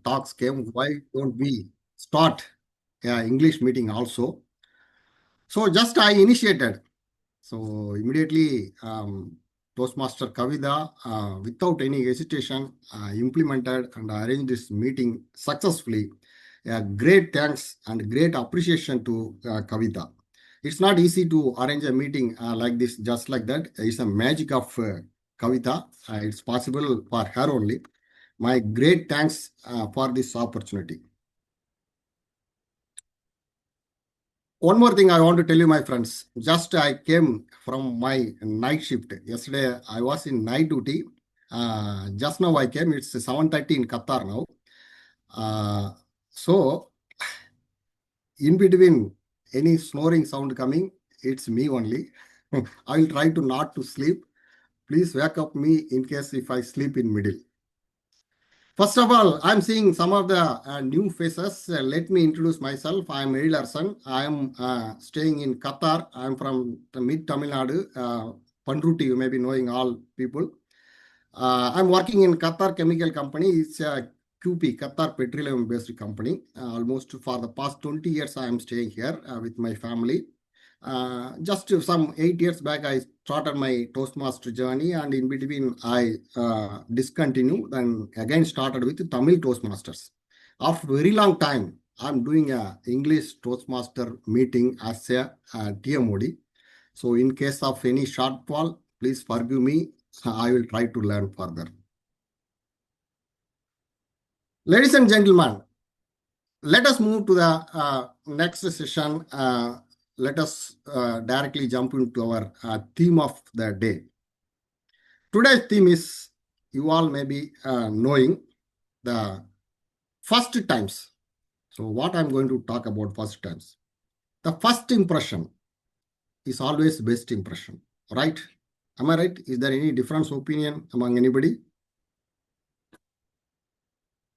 talks came, why don't we start English meeting also? So just I initiated. So immediately Toastmaster Kavita, without any hesitation, implemented and arranged this meeting successfully. Great thanks and great appreciation to Kavita. It's not easy to arrange a meeting like this, just like that. It's a magic of Kavita. It's possible for her only. My great thanks for this opportunity. One more thing I want to tell you, my friends. Just I came from my night shift. Yesterday I was in night duty. Just now I came. It's 7:30 in Qatar now. So in between any snoring sound coming, it's me only. I will try to not to sleep. Please wake up me in case if I sleep in middle. First of all, I'm seeing some of the new faces. Let me introduce myself. I'm Eri Larson. I'm staying in Qatar. I'm from the mid Tamil Nadu, Pandruti. You may be knowing all people. I'm working in Qatar Chemical Company. It's a QP, Qatar Petroleum based company. Almost for the past 20 years, I am staying here with my family. Just some 8 years back, I started my Toastmaster journey, and in between, I discontinued and again started with Tamil Toastmasters. After very long time, I'm doing a English Toastmaster meeting as a TMOD. So, in case of any shortfall, please forgive me. I will try to learn further. Ladies and gentlemen, let us move to the next session. Let us directly jump into our theme of the day. Today's theme is, you all may be knowing, the first times. So what I'm going to talk about first times. The first impression is always best impression, right? Am I right? Is there any difference opinion among anybody?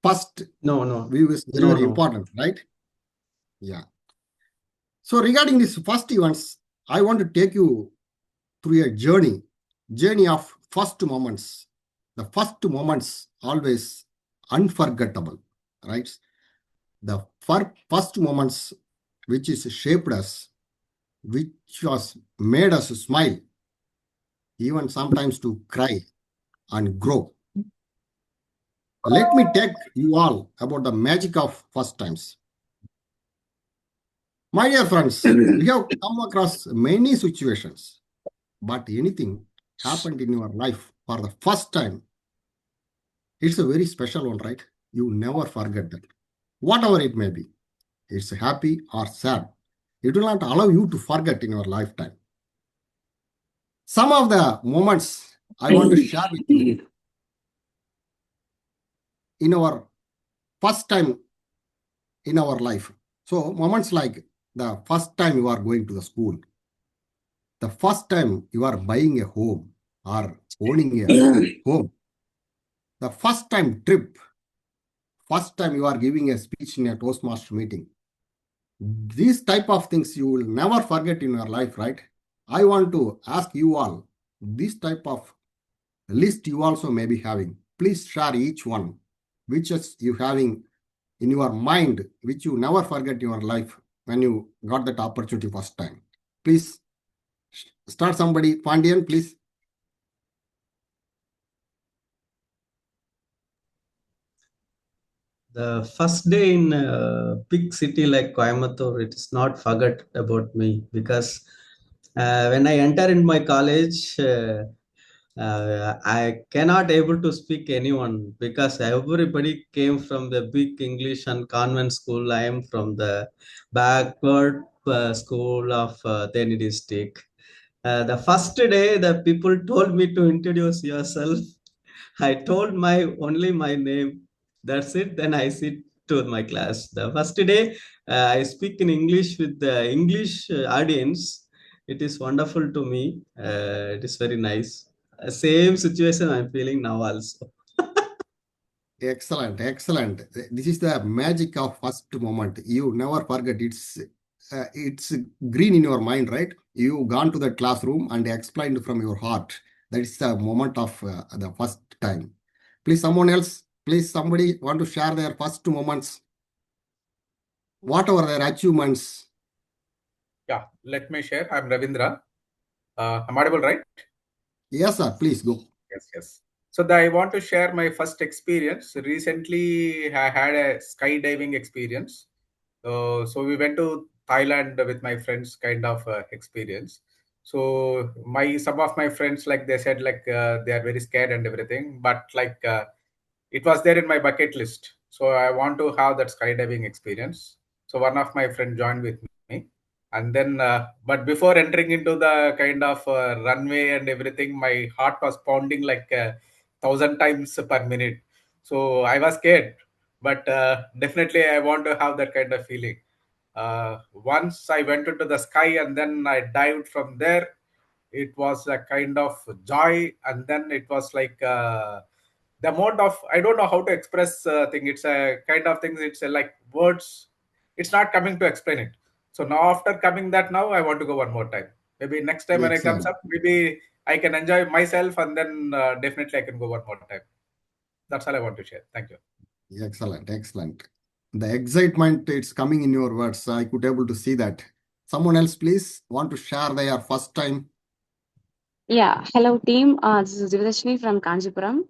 First view is very important, right? Yeah. So regarding these first events, I want to take you through a journey of first moments. The first moments always unforgettable, right? The first moments which is shaped us, which was made us smile, even sometimes to cry and grow. Let me take you all about the magic of first times. My dear friends, we have come across many situations, but anything happened in your life for the first time, it's a very special one, right? You never forget that. Whatever it may be, it's happy or sad, it will not allow you to forget in your lifetime. Some of the moments I want to share with you in our first time in our life. So moments like the first time you are going to the school, the first time you are buying a home or owning a home, the first time trip, first time you are giving a speech in a Toastmaster meeting. These type of things you will never forget in your life, right? I want to ask you all, this type of list you also may be having. Please share each one, which is you having in your mind, which you never forget in your life when you got that opportunity first time. Please start somebody. Pandian, please. The first day in a big city like Coimbatore, it is not forget about me, because when I enter in my college, I cannot able to speak anyone, because everybody came from the big English and convent school. I am from the backward school of Theni district. The first day, the people told me to introduce yourself. I told only my name. That's it. Then I sit to my class. The first day, I speak in English with the English audience. It is wonderful to me. It is very nice. Same situation I'm feeling now also. Excellent, excellent. This is the magic of first moment. You never forget. It's green in your mind, right? You gone to the classroom and explained from your heart. That is the moment of the first time. Please, someone else. Please, somebody want to share their first moments, whatever their achievements. Yeah, let me share. I'm Ravindra. I'm audible, right? Yes, sir. Please go. Yes, yes. So I want to share my first experience. Recently, I had a skydiving experience. So we went to Thailand with my friends, kind of experience. So my some of my friends, like they said, like they are very scared and everything, but like it was there in my bucket list. So I want to have that skydiving experience. So one of my friend joined with me, and then but before entering into the kind of runway and everything, my heart was pounding like 1,000 times per minute. So I was scared, but definitely I want to have that kind of feeling. Once I went into the sky and then I dived from there, it was a kind of joy, and then it was like the amount of, I don't know how to express thing. It's a kind of things. It's a, like words. It's not coming to explain it. So now after coming that, now I want to go one more time. Maybe next time when I comes Excellent. up, maybe I can enjoy myself, and then definitely I can go one more time. That's all I want to share. Thank you. Excellent. Excellent. The excitement, it's coming in your words. I could able to see that. Someone else, please, want to share their first time. Yeah, hello team. This is Divadashini from Kanjipuram.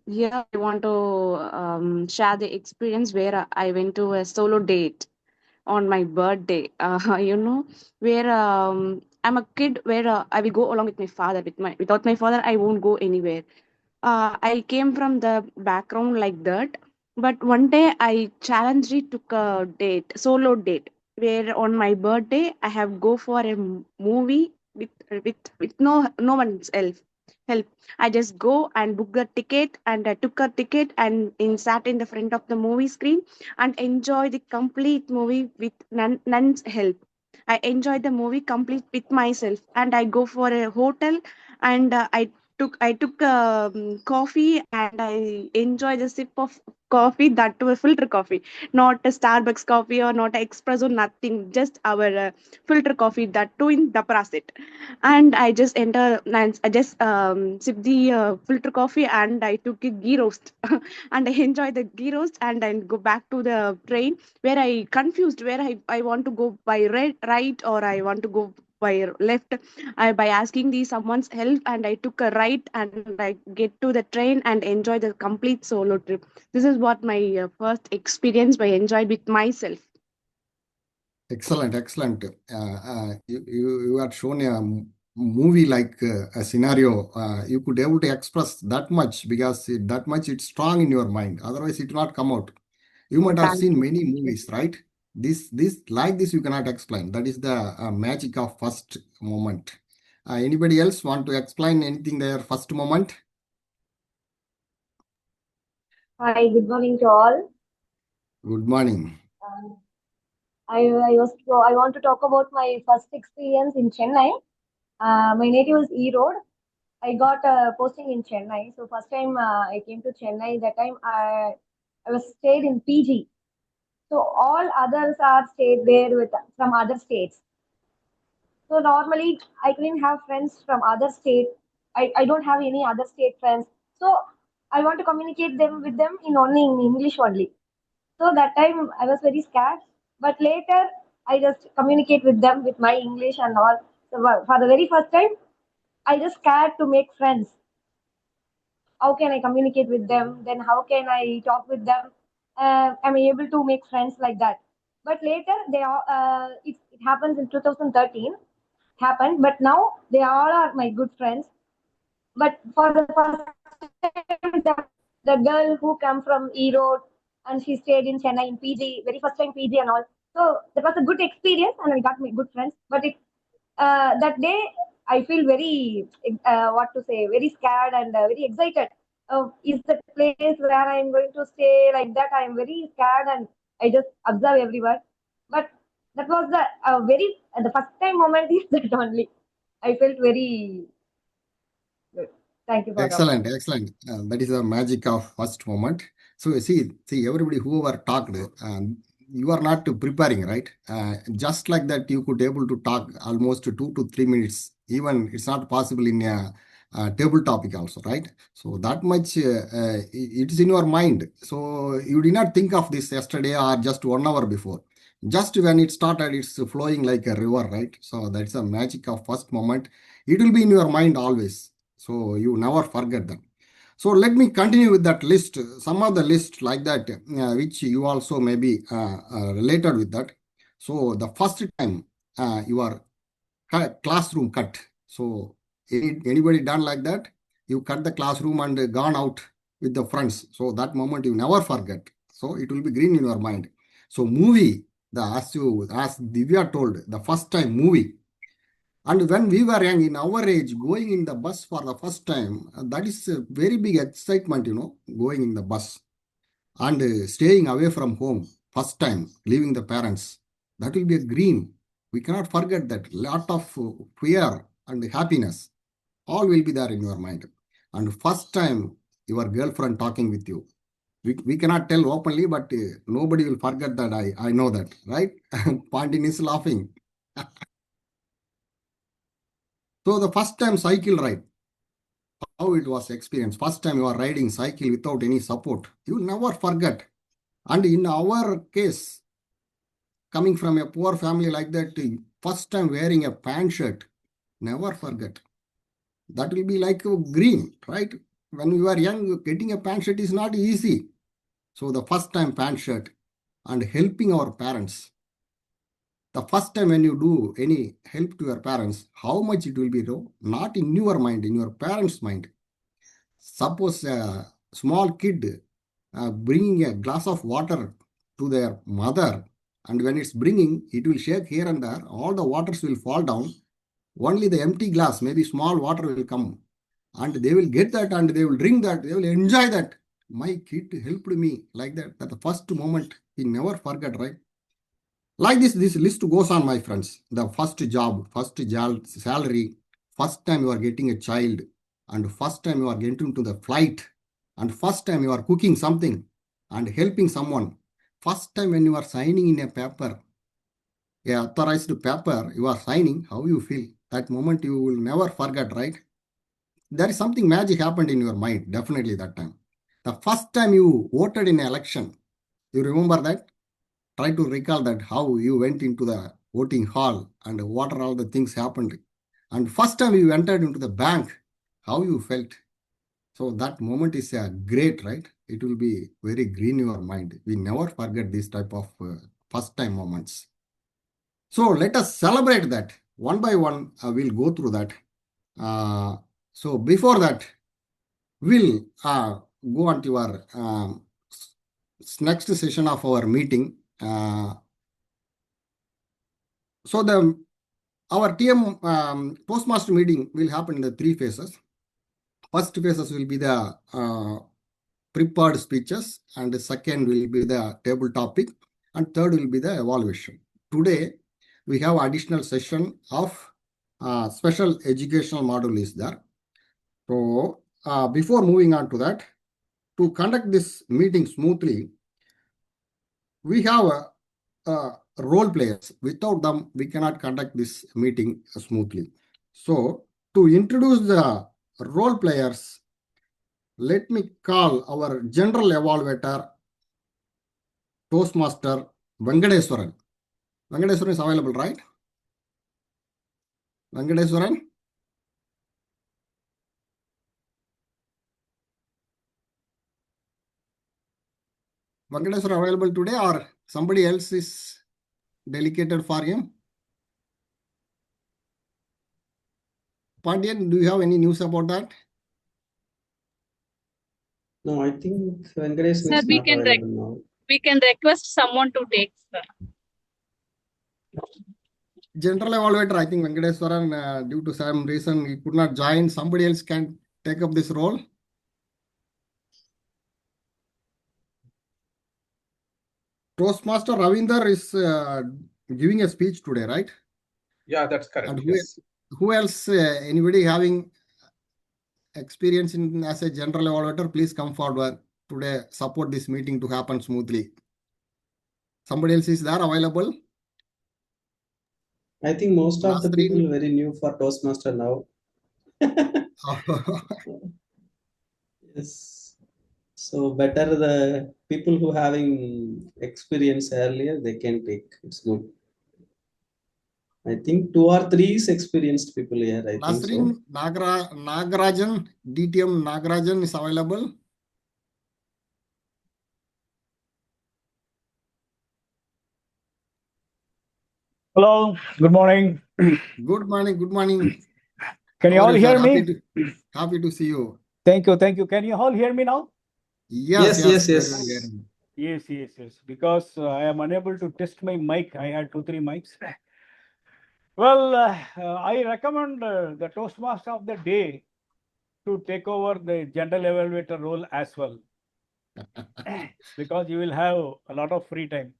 Here I want to share the experience where I went to a solo date on my birthday. Where I'm a kid where I will go along with my father. Without my father, I won't go anywhere. I came from the background like that, but one day I challenged it, took a date, solo date, where on my birthday I have go for a movie with no one's help. I just go and book the ticket, and I took a ticket and sat in the front of the movie screen and enjoy the complete movie with none's help. I enjoyed the movie complete with myself, and I go for a hotel, and I took coffee, and I enjoy the sip of coffee, that to a filter coffee, not a Starbucks coffee or not a espresso, nothing, just our filter coffee, that too in the Prasit. And I just enter and I just sip the filter coffee, and I took a ghee roast and I enjoy the ghee roast, and then go back to the train where I confused where I want to go by right, or I want to go by left. By asking the someone's help, and I took a right, and I get to the train and enjoy the complete solo trip. This is what my first experience I enjoyed with myself. Excellent, excellent. You had shown a movie like a scenario. You could able to express that much because that much it's strong in your mind. Otherwise, it will not come out. You might have Thank seen many you. movies, right? This like this you cannot explain. That is the magic of first moment. Anybody else want to explain anything their first moment? Hi, good morning to all. Good morning. Um, I want to talk about my first experience in Chennai. My native is Erode. I got a posting in Chennai. So first time I came to Chennai, that time I was stayed in PG. So all others are stayed there with from other states. So normally I couldn't have friends from other state. I don't have any other state friends. So I want to communicate them with them in only in English only. So that time I was very scared. But later I just communicate with them with my English and all. So for the very first time, I just scared to make friends. How can I communicate with them? Then how can I talk with them? Am I able to make friends like that? But later it happens in 2013 happened. But now they all are my good friends. But for the first time, the girl who come from Erode and she stayed in Chennai in PG, very first time PG and all. So that was a good experience, and I got my good friends. But that day I feel very what to say, very scared and very excited. Is the place where I'm going to stay like that? I am very scared and I just observe everywhere. But that was the the first time moment is that only. I felt very good. Thank you for the Excellent, opportunity. excellent. That is the magic of first moment. So see, everybody whoever talked, you are not preparing, right? Just like that, you could able to talk almost 2 to 3 minutes. Even it's not possible in a table topic also, right? So that much it is in your mind. So you did not think of this yesterday or just 1 hour before. Just when it started, it's flowing like a river, right? So that's the magic of first moment. It will be in your mind always. So you never forget them. So let me continue with that list. Some of the list like that, which you also may be related with that. So the first time your classroom cut. So anybody done like that? You cut the classroom and gone out with the friends. So that moment you never forget. So it will be green in your mind. So movie, as Divya told, the first time movie. And when we were young, in our age, going in the bus for the first time, that is a very big excitement, going in the bus and staying away from home, first time, leaving the parents. That will be a green. We cannot forget that. Lot of fear and happiness, all will be there in your mind. And first time, your girlfriend talking with you. We cannot tell openly, but nobody will forget that. I know that, right? Pandin is laughing. So the first time cycle ride, how it was experienced. First time you are riding cycle without any support, you never forget. And in our case, coming from a poor family like that, first time wearing a pant shirt, never forget. That will be like green, right? When you are young, getting a pant shirt is not easy. So the first time pant shirt and helping our parents. The first time when you do any help to your parents, how much it will be, though? Not in your mind, in your parents' mind. Suppose a small kid bringing a glass of water to their mother, and when it's bringing, it will shake here and there. All the waters will fall down. Only the empty glass, maybe small water will come, and they will get that and they will drink that. They will enjoy that. My kid helped me like that. That the first moment we never forget, right? Like this list goes on, my friends. The first job, salary, first time you are getting a child, and first time you are getting to the flight, and first time you are cooking something and helping someone. First time when you are signing in a paper, a authorized paper, you are signing, how you feel. That moment you will never forget, right? There is something magic happened in your mind, definitely that time. The first time you voted in an election, you remember that? Try to recall that how you went into the voting hall and what are all the things happened. And first time you entered into the bank, how you felt. So that moment is great, right? It will be very green in your mind. We never forget this type of first time moments. So let us celebrate that. One by one, we'll go through that. So before that, we'll go on to our next session of our meeting. So our TM Toastmaster meeting will happen in the 3 phases. First phases will be the prepared speeches, and the second will be the table topic, and third will be the evaluation. Today, we have additional session of special educational module is there. So before moving on to that, to conduct this meeting smoothly, we have role players. Without them, we cannot conduct this meeting smoothly. So to introduce the role players, let me call our general evaluator, Toastmaster Venkateswaran. Venkateswaran is available, right? Venkateswaran? Venkateswaran available today or somebody else is delegated for him? Pandian, do you have any news about that? No, I think Venkatesh Sir, is not available now. we can request someone to take, sir. General evaluator, I think Venkateswaran, due to some reason, he could not join. Somebody else can take up this role. Toastmaster Ravinder is giving a speech today, right? Yeah, that's correct. And Yes. who else? Anybody having experience in as a general evaluator? Please come forward today. Support this meeting to happen smoothly. Somebody else is there available? I think most of the Nasreen? people very new for Toastmaster now. Yes. So better the people who having experience earlier, they can take. It's good. I think 2 or 3 is experienced people here. I think so. Nasrin Nagarajan, DTM Nagarajan is available. Hello, good morning. Good morning. Good morning. Can you How are all you, sir? hear me? Happy to see you. Thank you, thank you. Can you all hear me now? Yes, Yes, yes, yes, very yes. well hearing. Yes. Because I am unable to test my mic. I had 2-3 mics. Well, I recommend the Toastmaster of the day to take over the general evaluator role as well, because you will have a lot of free time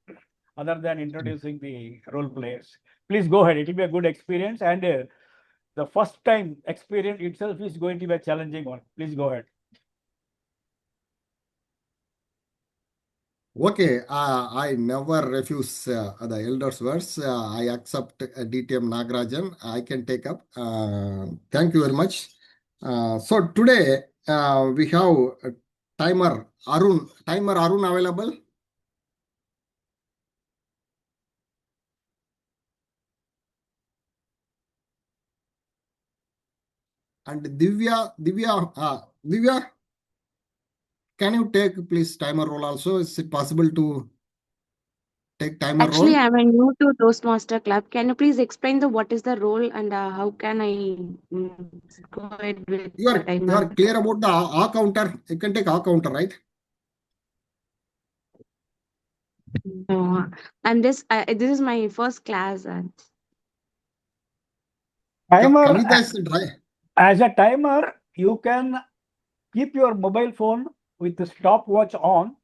other than introducing the role players. Please go ahead. It will be a good experience, and the first time experience itself is going to be a challenging one. Please go ahead. Okay, I never refuse the elders' words. I accept DTM Nagarajan. I can take up. Thank you very much. So today we have timer Arun available. And Divya, can you take please timer role also? Is it possible to take timer Actually, role? I'm a new to Toastmaster Club. Can you please explain the what is the role and how can I go ahead with You the are timer? clear about the A counter. You can take A counter, right? No, and this is my first class. Timer, Kavita is dry. as a timer, you can keep your mobile phone with the stopwatch on.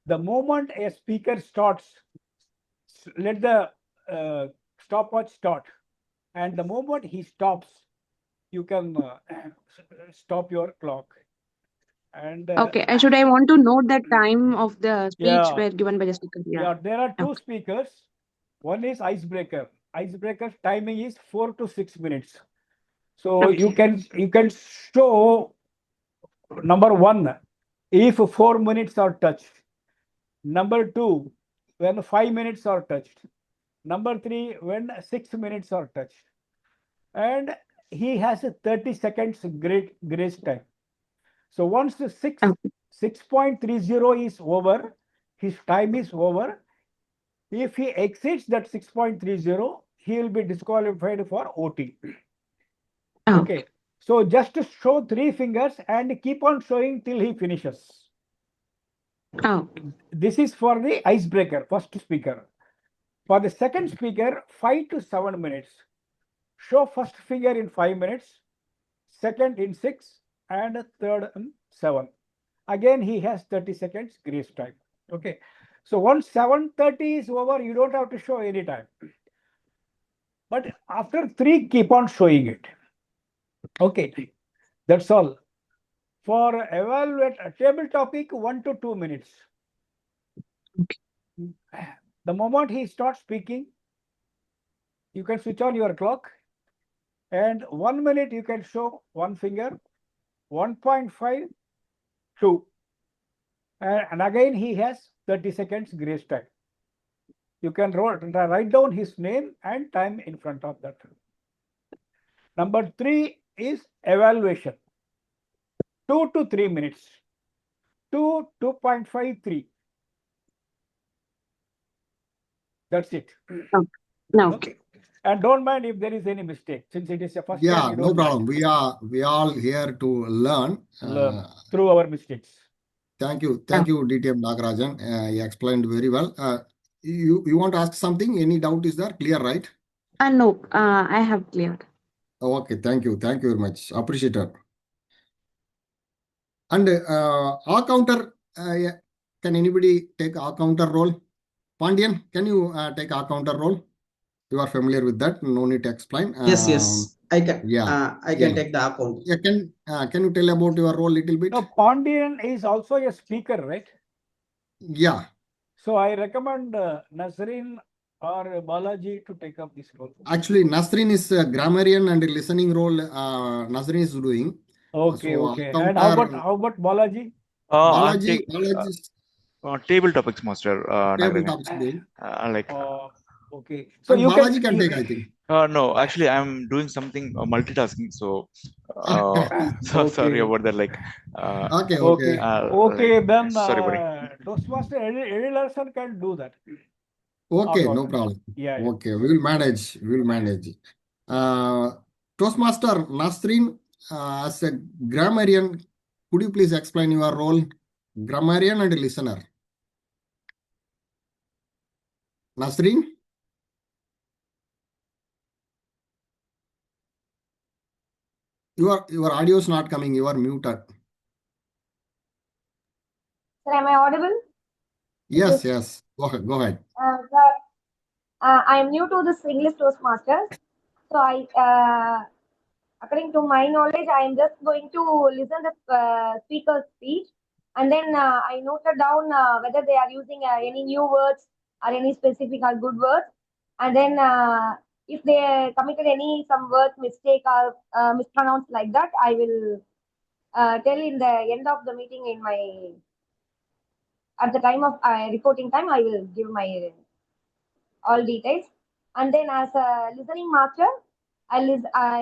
The moment a speaker starts, let the stopwatch start. And the moment he stops, you can stop your clock. And Okay, should I want to note the time of the speech yeah, were given by the speaker? yeah, there are two Okay. speakers. One is icebreaker. Icebreaker's timing is 4 to 6 minutes. So Okay. you can show number one, if 4 minutes are touched. Number two, when 5 minutes are touched. Number three, when 6 minutes are touched. And he has a 30 seconds grace time. So once the 6.30 is over, his time is over. If he exceeds that 6.30, he will be disqualified for OT. Okay. So just show 3 fingers and keep on showing till he finishes. Oh. This is for the icebreaker, first speaker. For the second speaker, 5 to 7 minutes. Show first finger in 5 minutes, second in 6, and third in 7. Again, he has 30 seconds grace time. Okay. So once 7:30 is over, you don't have to show any time. But after 3, keep on showing it. Okay. That's all. For evaluate a table topic, 1 to 2 minutes. The moment he starts speaking, you can switch on your clock, and 1 minute you can show one finger, 1.5, 2. And again he has 30 seconds grace time. You can write down his name and time in front of that. Number 3 is evaluation. 2 to 3 minutes. 2.5, 3. That's it. No. Okay. And don't mind if there is any mistake, since it is a first time. Yeah, You no don't problem. mind. We all here to learn. Learn through our mistakes. Thank you, DTM Nagarajan. You explained very well. You want to ask something? Any doubt is there? Clear, right? No, I have cleared. Okay, thank you very much. Appreciate it. And A counter, yeah, can anybody take A counter role? Pandian, can you take A counter role? You are familiar with that. No need to explain. Yes. I can. Yeah. I can take the account. Yeah, can you tell about your role a little bit? No, Pandian is also a speaker, right? Yeah. So I recommend Nasreen or Balaji to take up this role. Actually, Nasrin is a grammarian and listening role. Nasrin is doing. Okay, So okay. I And compare how about Balaji? I'm Balaji. taking Balaji's table topics, Master table Nagarajan. tops doing, Like, Okay. So and you can Balaji can take, I think. no, actually, I'm doing something multitasking. So, so sorry okay. about that. Like, Okay, okay. Okay. like, Okay, then sorry, buddy. Toastmaster Eddie Larson can do that. Okay, Talk no out. problem. Yeah, yeah. Okay, we will manage. We will manage. Uh, Toastmaster Nasrin, as a grammarian, could you please explain your role? Grammarian and listener. Nasrin, your audio is not coming. You are muted. Sir, am I audible? Yes, yes. Go ahead. Go ahead. Sir, I'm new to this English Toastmasters. So according to my knowledge, I am just going to listen the speaker's speech, and then I noted down whether they are using any new words or any specific or good words, and then if they committed any some words mistake or mispronounced like that, I will tell in the end of the meeting in my at the time of reporting time. I will give my all details. And then as a listening master, I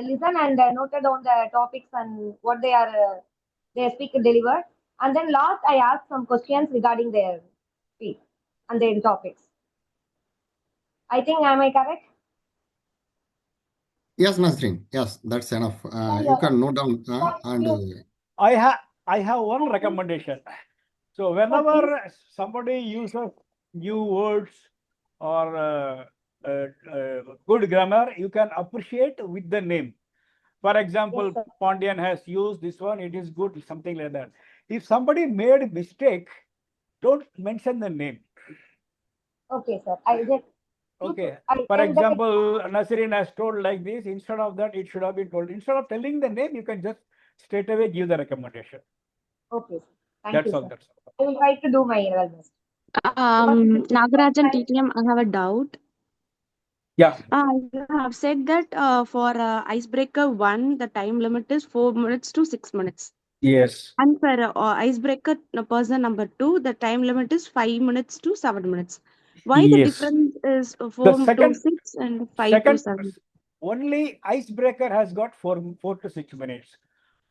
listen and noted on the topics and what their speaker delivered. And then last, I ask some questions regarding their speech and their topics. I think, am I correct? Yes, Nasrin. Yes, that's enough. Yeah, You yeah, yeah. can note down Thank and you. I have one Thank you. recommendation. So Yeah, please. whenever somebody uses new words or good grammar, you can appreciate with the name. For Yes, example, sir. Pandian has used this one, it is good, something like that. If somebody made a mistake, don't mention the name. Okay, sir. I just Okay. I For can that example, Nasirin has told like this, instead of that, it should have been told. Instead of telling the name, you can just straight away give the recommendation. okay, sir. Thank That's you, all. sir. That's all. I will try to do my level best. Because this is the first Nagarajan time. TTM, I have a doubt. Yeah. You have said that for icebreaker one, the time limit is 4 minutes to 6 minutes. Yes. And for icebreaker person number two, the time limit is 5 minutes to 7 minutes. Why the Yes. difference is The 4 to second 6 and 5 to second 7? only icebreaker has got 4 to 6 minutes.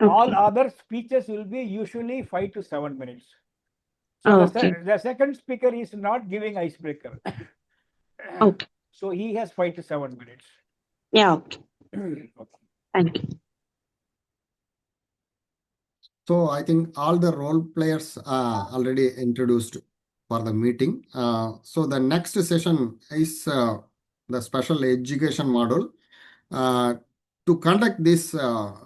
All Okay. other speeches will be usually 5 to 7 minutes. So Okay. the second speaker is not giving icebreaker. Okay. So he has 5 to 7 minutes. Yeah. Okay. Okay. Thank you. so I think all the role players are already introduced for the meeting. So the next session is the special education module. To conduct this,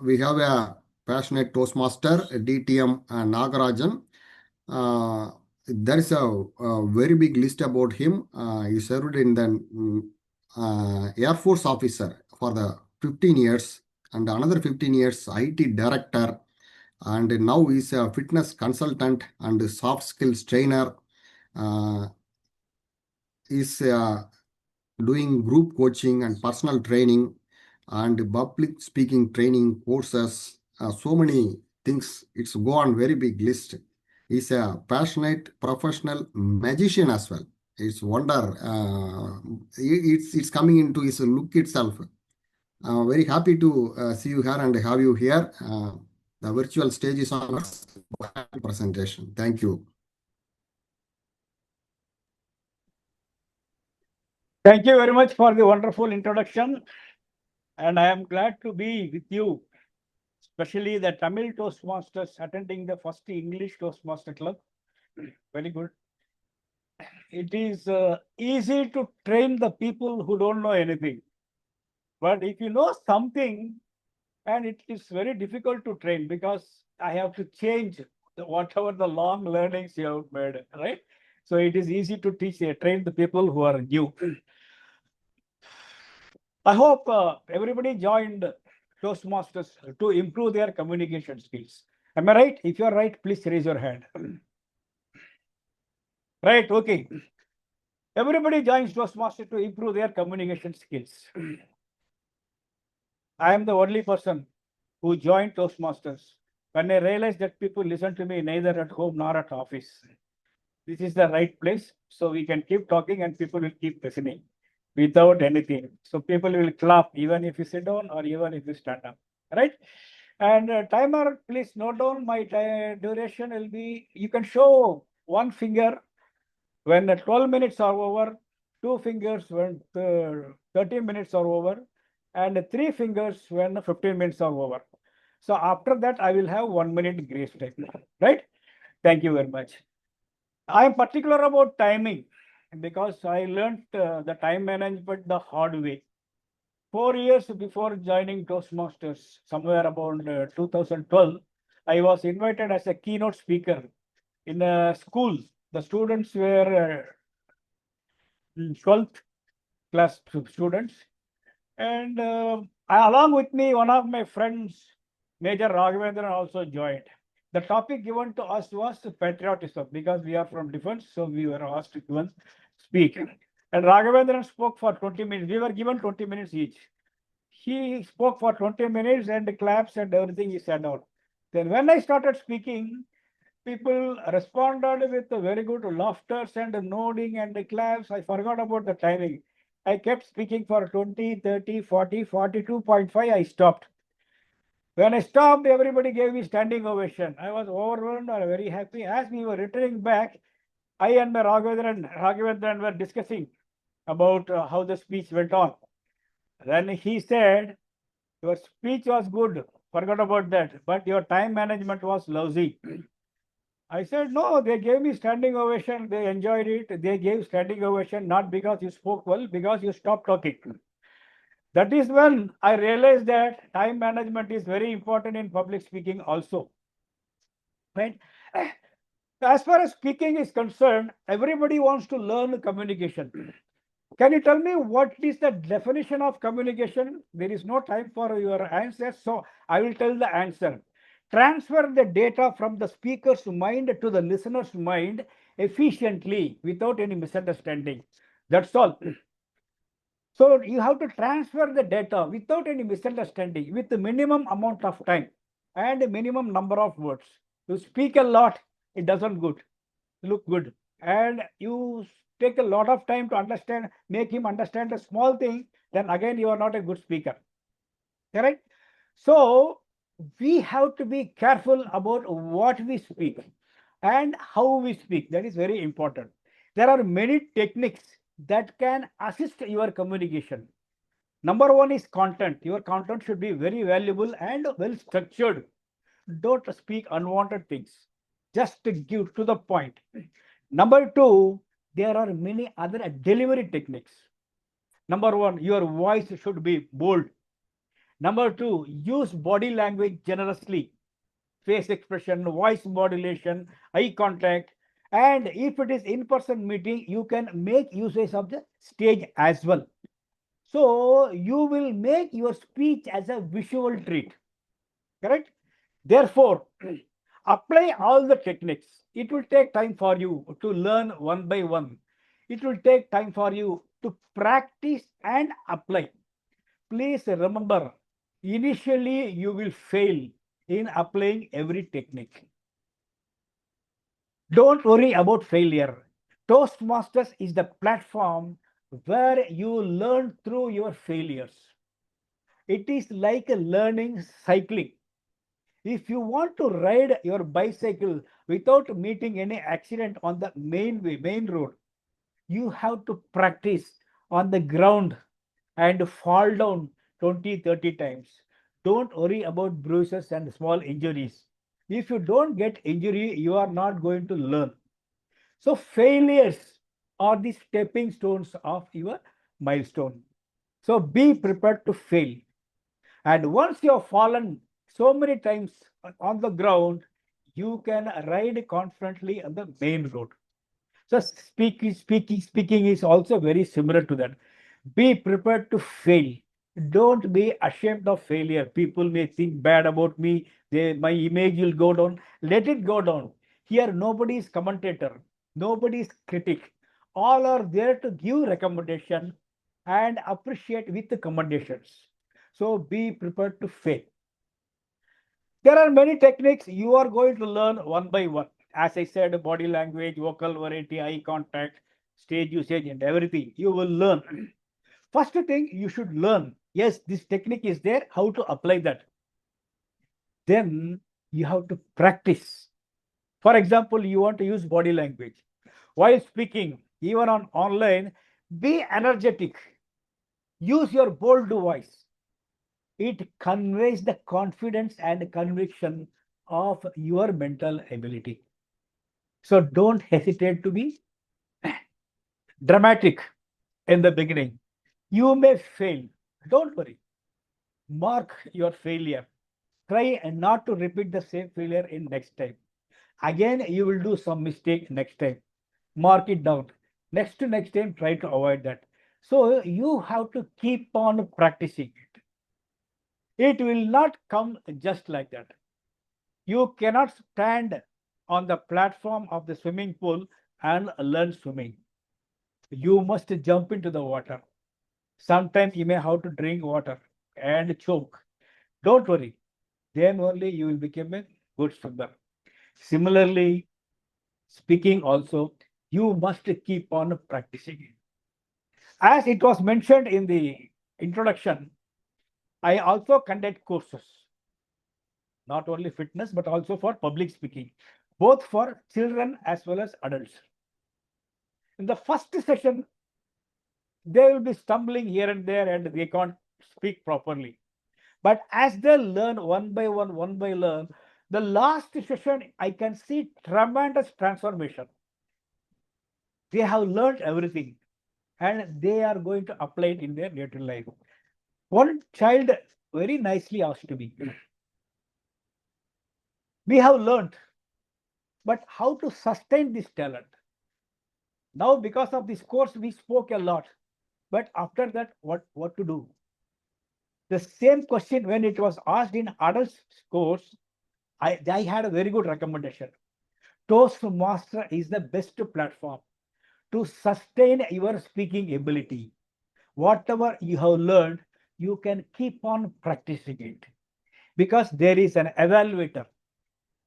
we have a passionate Toastmaster, DTM Nagarajan. There is a very big list about him. He served in the Air Force officer for the 15 years and another 15 years IT director, and now he's a fitness consultant and soft skills trainer. Uh, is doing group coaching and personal training and public speaking training courses. So many things. It's go on very big list. He's a passionate professional magician as well. It's wonder. It's coming into his look itself. Very happy to see you here and have you here. The virtual stage is on presentation. Thank you. Thank you very much for the wonderful introduction. And I am glad to be with you, especially the Tamil Toastmasters attending the first English Toastmaster Club. Very good. It is easy to train the people who don't know anything. But if you know something, and it is very difficult to train because I have to change whatever the long learnings you have made, right? So it is easy to train the people who are new. I hope everybody joined Toastmasters to improve their communication skills. Am I right? If you are right, please raise your hand. Right, okay. Everybody joins Toastmasters to improve their communication skills. I am the only person who joined Toastmasters when I realized that people listen to me neither at home nor at office. This is the right place. So we can keep talking and people will keep listening without anything. So people will clap even if you sit down or even if you stand up, right? And timer, please note down my duration will be, you can show one finger when the 12 minutes are over, two fingers when 13 minutes are over, and three fingers when 15 minutes are over. So after that, I will have 1 minute grace time, right? Thank you very much. I am particular about timing because I learned the time management the hard way. 4 years before joining Toastmasters, somewhere about 2012, I was invited as a keynote speaker in a school. The students were 12th class students. And along with me, one of my friends, Major Raghavendran, also joined. The topic given to us was patriotism because we are from defense, so we were asked to even speak. And Raghavendran spoke for 20 minutes. We were given 20 minutes each. He spoke for 20 minutes and the claps and everything he said out. Then when I started speaking, people responded with a very good laughters and nodding and claps. I forgot about the timing. I kept speaking for 20, 30, 40, 42.5. I stopped. When I stopped, everybody gave me standing ovation. I was overwhelmed and very happy. As we were returning back, I and my Raghavendran were discussing about how the speech went on. Then he said, your speech was good, forgot about that, but your time management was lousy. I said, no, they gave me standing ovation. They enjoyed it. They gave standing ovation, not because you spoke well, because you stopped talking. That is when I realized that time management is very important in public speaking also. Right? As far as speaking is concerned, everybody wants to learn communication. Can you tell me what is the definition of communication? There is no time for your answer, so I will tell the answer. Transfer the data from the speaker's mind to the listener's mind efficiently without any misunderstanding. That's all. So you have to transfer the data without any misunderstanding with the minimum amount of time and a minimum number of words. You speak a lot, it doesn't look good. And you take a lot of time to understand, make him understand a small thing, then again you are not a good speaker. Correct? So we have to be careful about what we speak and how we speak. That is very important. There are many techniques that can assist your communication. Number one is content. Your content should be very valuable and well structured. Don't speak unwanted things. Just to give to the point. Number two, there are many other delivery techniques. Number one, your voice should be bold. Number two, use body language generously. Face expression, voice modulation, eye contact. And if it is in-person meeting, you can make usage of the stage as well. So you will make your speech as a visual treat. Correct? Therefore, apply all the techniques. It will take time for you to learn one by one. It will take time for you to practice and apply. Please remember, initially you will fail in applying every technique. Don't worry about failure. Toastmasters is the platform where you learn through your failures. It is like a learning cycling. If you want to ride your bicycle without meeting any accident on the main road, you have to practice on the ground and fall down 20, 30 times. Don't worry about bruises and small injuries. If you don't get injury, you are not going to learn. So failures are the stepping stones of your milestone. So be prepared to fail. And once you have fallen so many times on the ground, you can ride confidently on the main road. So speaking is also very similar to that. Be prepared to fail. Don't be ashamed of failure. People may think bad about me. My image will go down. Let it go down. Here, nobody is commentator. Nobody is critic. All are there to give recommendation and appreciate with the commendations. So be prepared to fail. There are many techniques you are going to learn one by one. As I said, body language, vocal variety, eye contact, stage usage, and everything you will learn. First thing you should learn, yes, this technique is there, how to apply that. Then you have to practice. For example, you want to use body language. While speaking, even on online, be energetic. Use your bold voice. It conveys the confidence and conviction of your mental ability. So don't hesitate to be dramatic in the beginning. You may fail. Don't worry. Mark your failure. Try not to repeat the same failure in next time. Again, you will do some mistake next time. Mark it down. Next to next time, try to avoid that. So you have to keep on practicing it. It will not come just like that. You cannot stand on the platform of the swimming pool and learn swimming. You must jump into the water. Sometimes you may have to drink water and choke. Don't worry. Then only you will become a good swimmer. Similarly, speaking also, you must keep on practicing it. As it was mentioned in the introduction, I also conduct courses, not only fitness, but also for public speaking, both for children as well as adults. In the first session, they will be stumbling here and there and they can't speak properly. But as they learn one by learn, the last session, I can see tremendous transformation. They have learned everything and they are going to apply it in their later life. One child very nicely asked me, we have learned, but how to sustain this talent? Now, because of this course, we spoke a lot, but after that, what to do? The same question when it was asked in adults course, I had a very good recommendation. Toastmaster is the best platform to sustain your speaking ability. Whatever you have learned, you can keep on practicing it because there is an evaluator,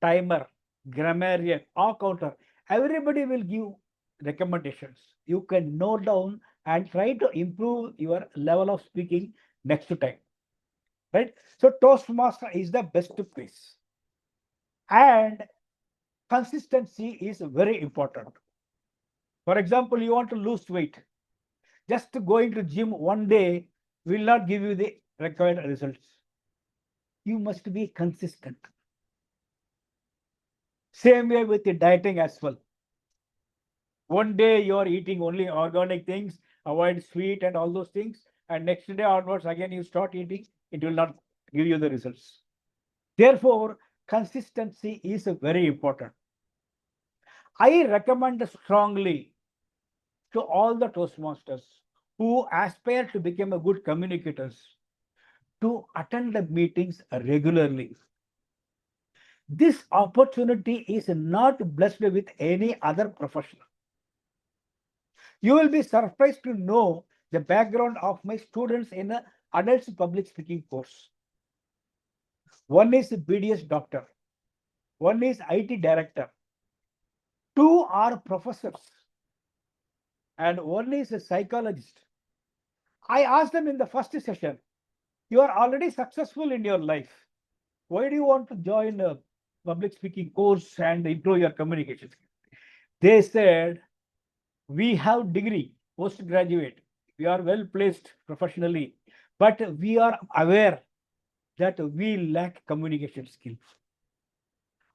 timer, grammarian, or counter. Everybody will give recommendations. You can note down and try to improve your level of speaking next time. Right? So Toastmaster is the best place. And consistency is very important. For example, you want to lose weight. Just going to gym one day will not give you the required results. You must be consistent. Same way with the dieting as well. One day you are eating only organic things, avoid sweet and all those things, and next day onwards again you start eating, it will not give you the results. Therefore, consistency is very important. I recommend strongly to all the Toastmasters who aspire to become a good communicators to attend the meetings regularly. This opportunity is not blessed with any other professional. You will be surprised to know the background of my students in the adults public speaking course. One is a BDS doctor, one is IT director, two are professors, and one is a psychologist. I asked them in the first session, you are already successful in your life. Why do you want to join a public speaking course and improve your communication? They said, we have degree, postgraduate, we are well placed professionally, but we are aware that we lack communication skills.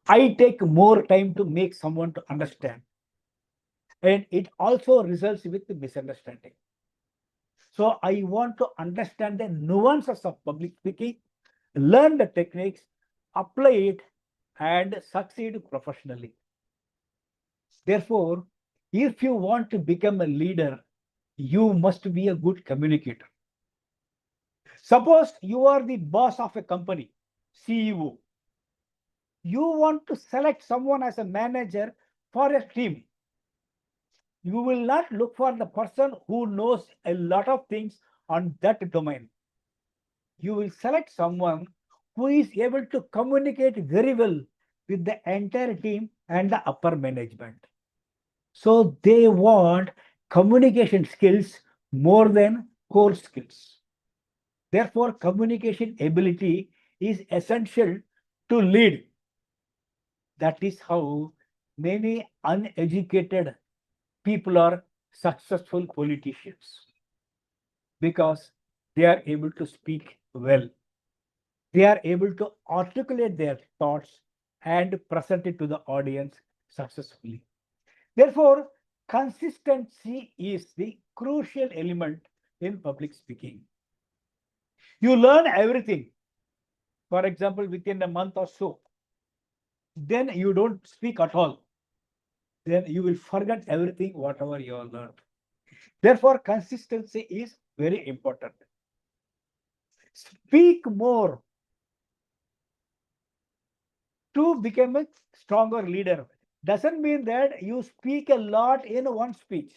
I take more time to make someone to understand, and it also results with misunderstanding. So I want to understand the nuances of public speaking, learn the techniques, apply it, and succeed professionally. Therefore, if you want to become a leader, you must be a good communicator. Suppose you are the boss of a company, CEO. You want to select someone as a manager for a team. You will not look for the person who knows a lot of things on that domain. You will select someone who is able to communicate very well with the entire team and the upper management. So they want communication skills more than core skills. Therefore, communication ability is essential to lead. That is how many uneducated people are successful politicians, because they are able to speak well. They are able to articulate their thoughts and present it to the audience successfully. Therefore, consistency is the crucial element in public speaking. You learn everything, for example, within a month or so, then you don't speak at all. Then you will forget everything, whatever you have learned. Therefore, consistency is very important. Speak more to become a stronger leader. Doesn't mean that you speak a lot in one speech.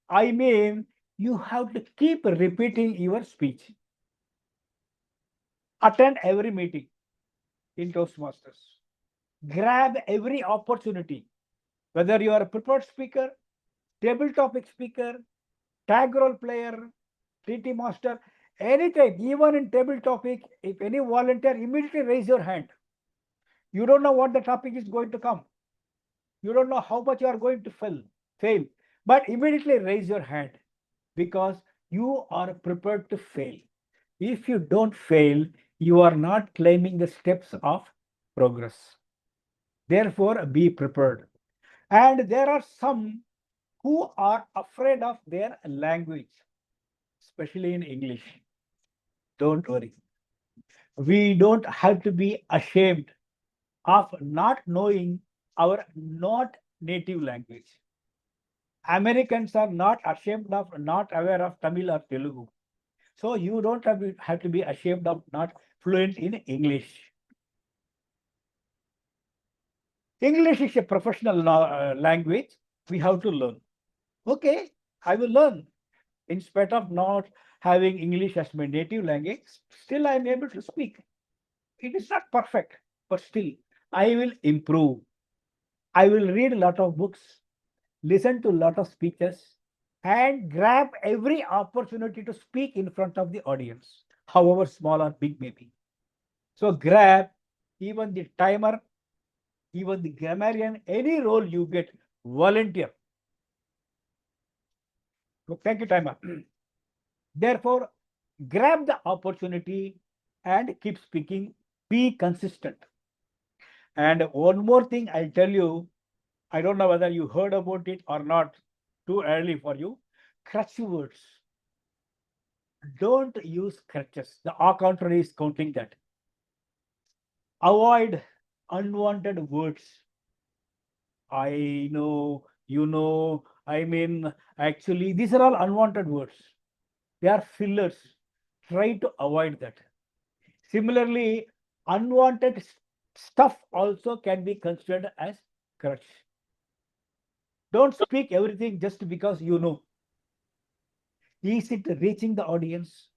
I mean, you have to keep repeating your speech. Attend every meeting in Toastmasters. Grab every opportunity, whether you are a prepared speaker, table topic speaker, tag role player, TT master, anytime, even in table topic, if any volunteer, immediately raise your hand. You don't know what the topic is going to come. You don't know how much you are going to fail, but immediately raise your hand, because you are prepared to fail. If you don't fail, you are not claiming the steps of progress. Therefore, be prepared. And there are some who are afraid of their language, especially in English. Don't worry. We don't have to be ashamed of not knowing our not native language. Americans are not ashamed of not aware of Tamil or Telugu. So you don't have to be ashamed of not fluent in English. English is a professional language. We have to learn. Okay, I will learn. In spite of not having English as my native language, still I am able to speak. It is not perfect, but still I will improve. I will read a lot of books, listen to a lot of speeches, and grab every opportunity to speak in front of the audience, however small or big may be. So grab even the timer, even the grammarian, any role you get, volunteer. So thank you, timer. Therefore, grab the opportunity and keep speaking. Be consistent. And one more thing I'll tell you, I don't know whether you heard about it or not, too early for you. Crutch words. Don't use crutches. The R counter is counting that. Avoid unwanted words. I know, you know, I mean, actually, these are all unwanted words. They are fillers. Try to avoid that. Similarly, unwanted stuff also can be considered as crutch. Don't speak everything just because you know. Is it reaching the audience?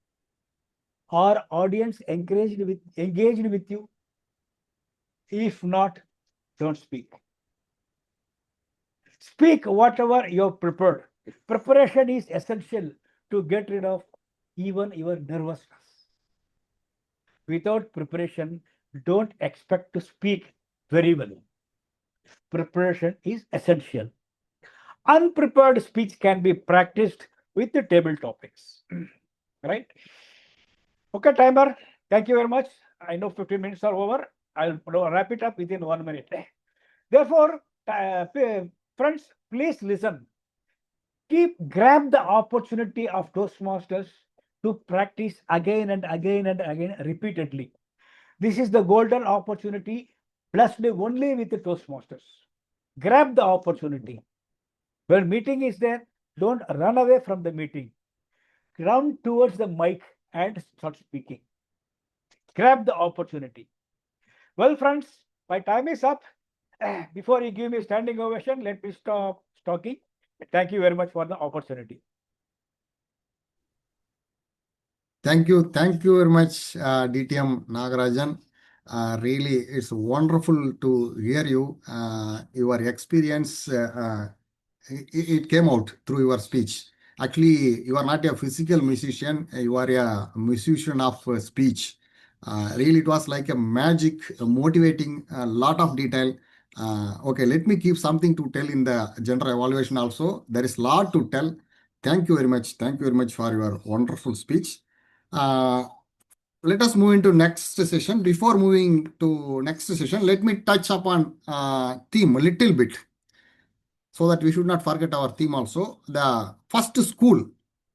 Are audience engaged with you? If not, don't speak. Speak whatever you've prepared. Preparation is essential to get rid of even your nervousness. Without preparation, don't expect to speak very well. Preparation is essential. Unprepared speech can be practiced with the table topics. Right? Okay, timer. Thank you very much. I know 15 minutes are over. I'll wrap it up within 1 minute. Therefore, friends, please listen. Grab the opportunity of Toastmasters to practice again and again and again repeatedly. This is the golden opportunity, blessed only with the Toastmasters. Grab the opportunity. When meeting is there, don't run away from the meeting. Run towards the mic and start speaking. Grab the opportunity. Well, friends, my time is up. Before you give me a standing ovation, let me stop talking. Thank you very much for the opportunity. Thank you. Thank you very much, DTM Nagarajan. Really, it's wonderful to hear you. Your experience, it came out through your speech. Actually, you are not a physical musician, you are a musician of speech. Really, it was like a magic, motivating, a lot of detail. Okay, let me keep something to tell in the gender evaluation also. There is a lot to tell. Thank you very much. Thank you very much for your wonderful speech. Uh, let us move into next session. Before moving to next session, let me touch upon theme a little bit so that we should not forget our theme also. The first school.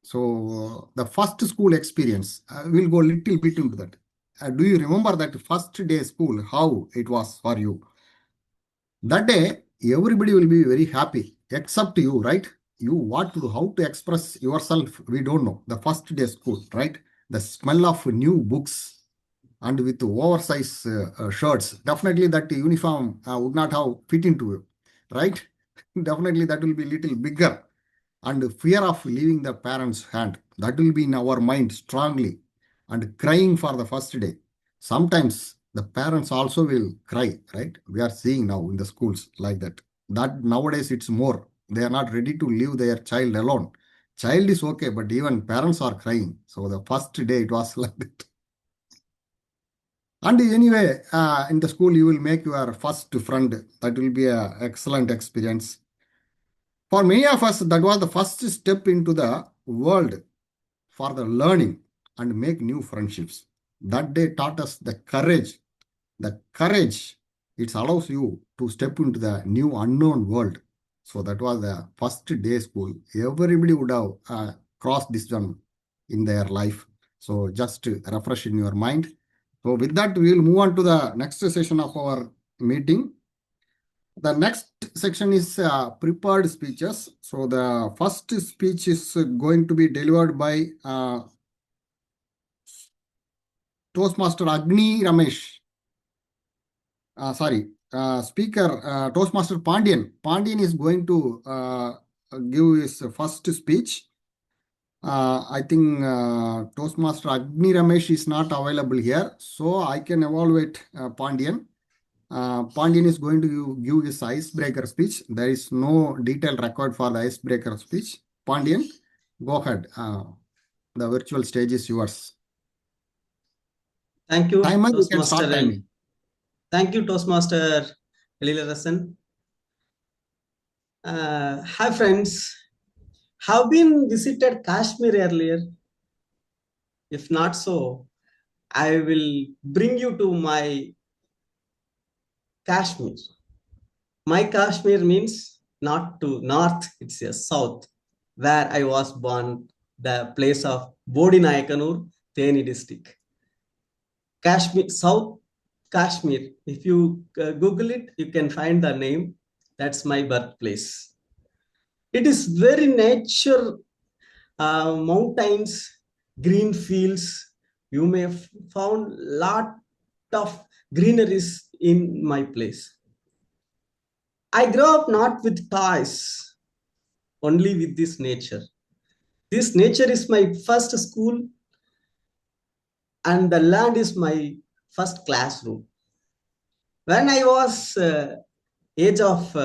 So the first school experience. We'll go a little bit into that. Do you remember that first day school? How it was for you? That day, everybody will be very happy except you, right? You what to do, how to express yourself, we don't know. The first day school, right? The smell of new books and with oversized shirts. Definitely that uniform would not have fit into you, right? Definitely that will be little bigger. And fear of leaving the parents' hand. That will be in our mind strongly. And crying for the first day. Sometimes the parents also will cry, right? We are seeing now in the schools like that. That nowadays it's more. They are not ready to leave their child alone. Child is okay, but even parents are crying. So the first day it was like that. And anyway, in the school you will make your first friend. That will be an excellent experience. For many of us, that was the first step into the world for the learning and make new friendships. That day taught us the courage. The courage, it allows you to step into the new unknown world. So that was the first day school. Everybody would have crossed this one in their life. So just to refresh in your mind. So with that, we will move on to the next session of our meeting. The next section is prepared speeches. So the first speech is going to be delivered by Toastmaster Agni Ramesh. Speaker Toastmaster Pandian. Pandian is going to give his first speech. I think Toastmaster Agni Ramesh is not available here, so I can evaluate Pandian. Pandian is going to give his icebreaker speech. There is no detailed record for the icebreaker speech. Pandian, go ahead. The virtual stage is yours. Thank you, Timer, you can start Toastmaster. timing. Thank you, Toastmaster Elilarasan. Hi, friends. Have been visited Kashmir earlier? If not so, I will bring you to my Kashmir. My Kashmir means not to north, it's a south, where I was born, the place of Bodinayakanur, Theni district. Kashmir, South Kashmir. If you Google it, you can find the name. That's my birthplace. It is very nature, mountains, green fields. You may have found lot of greeneries in my place. I grew up not with toys, only with this nature. This nature is my first school, and the land is my first classroom. When I was age of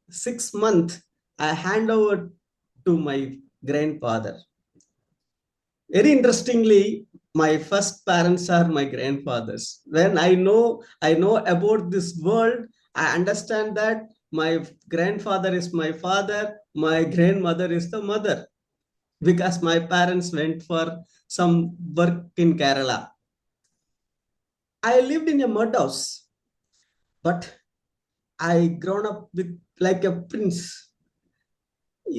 6 months, I hand over to my grandfather. Very interestingly, my first parents are my grandfathers. When I know about this world, I understand that my grandfather is my father, my grandmother is the mother, because my parents went for some work in Kerala. I lived in a mud house, but I grown up with like a prince.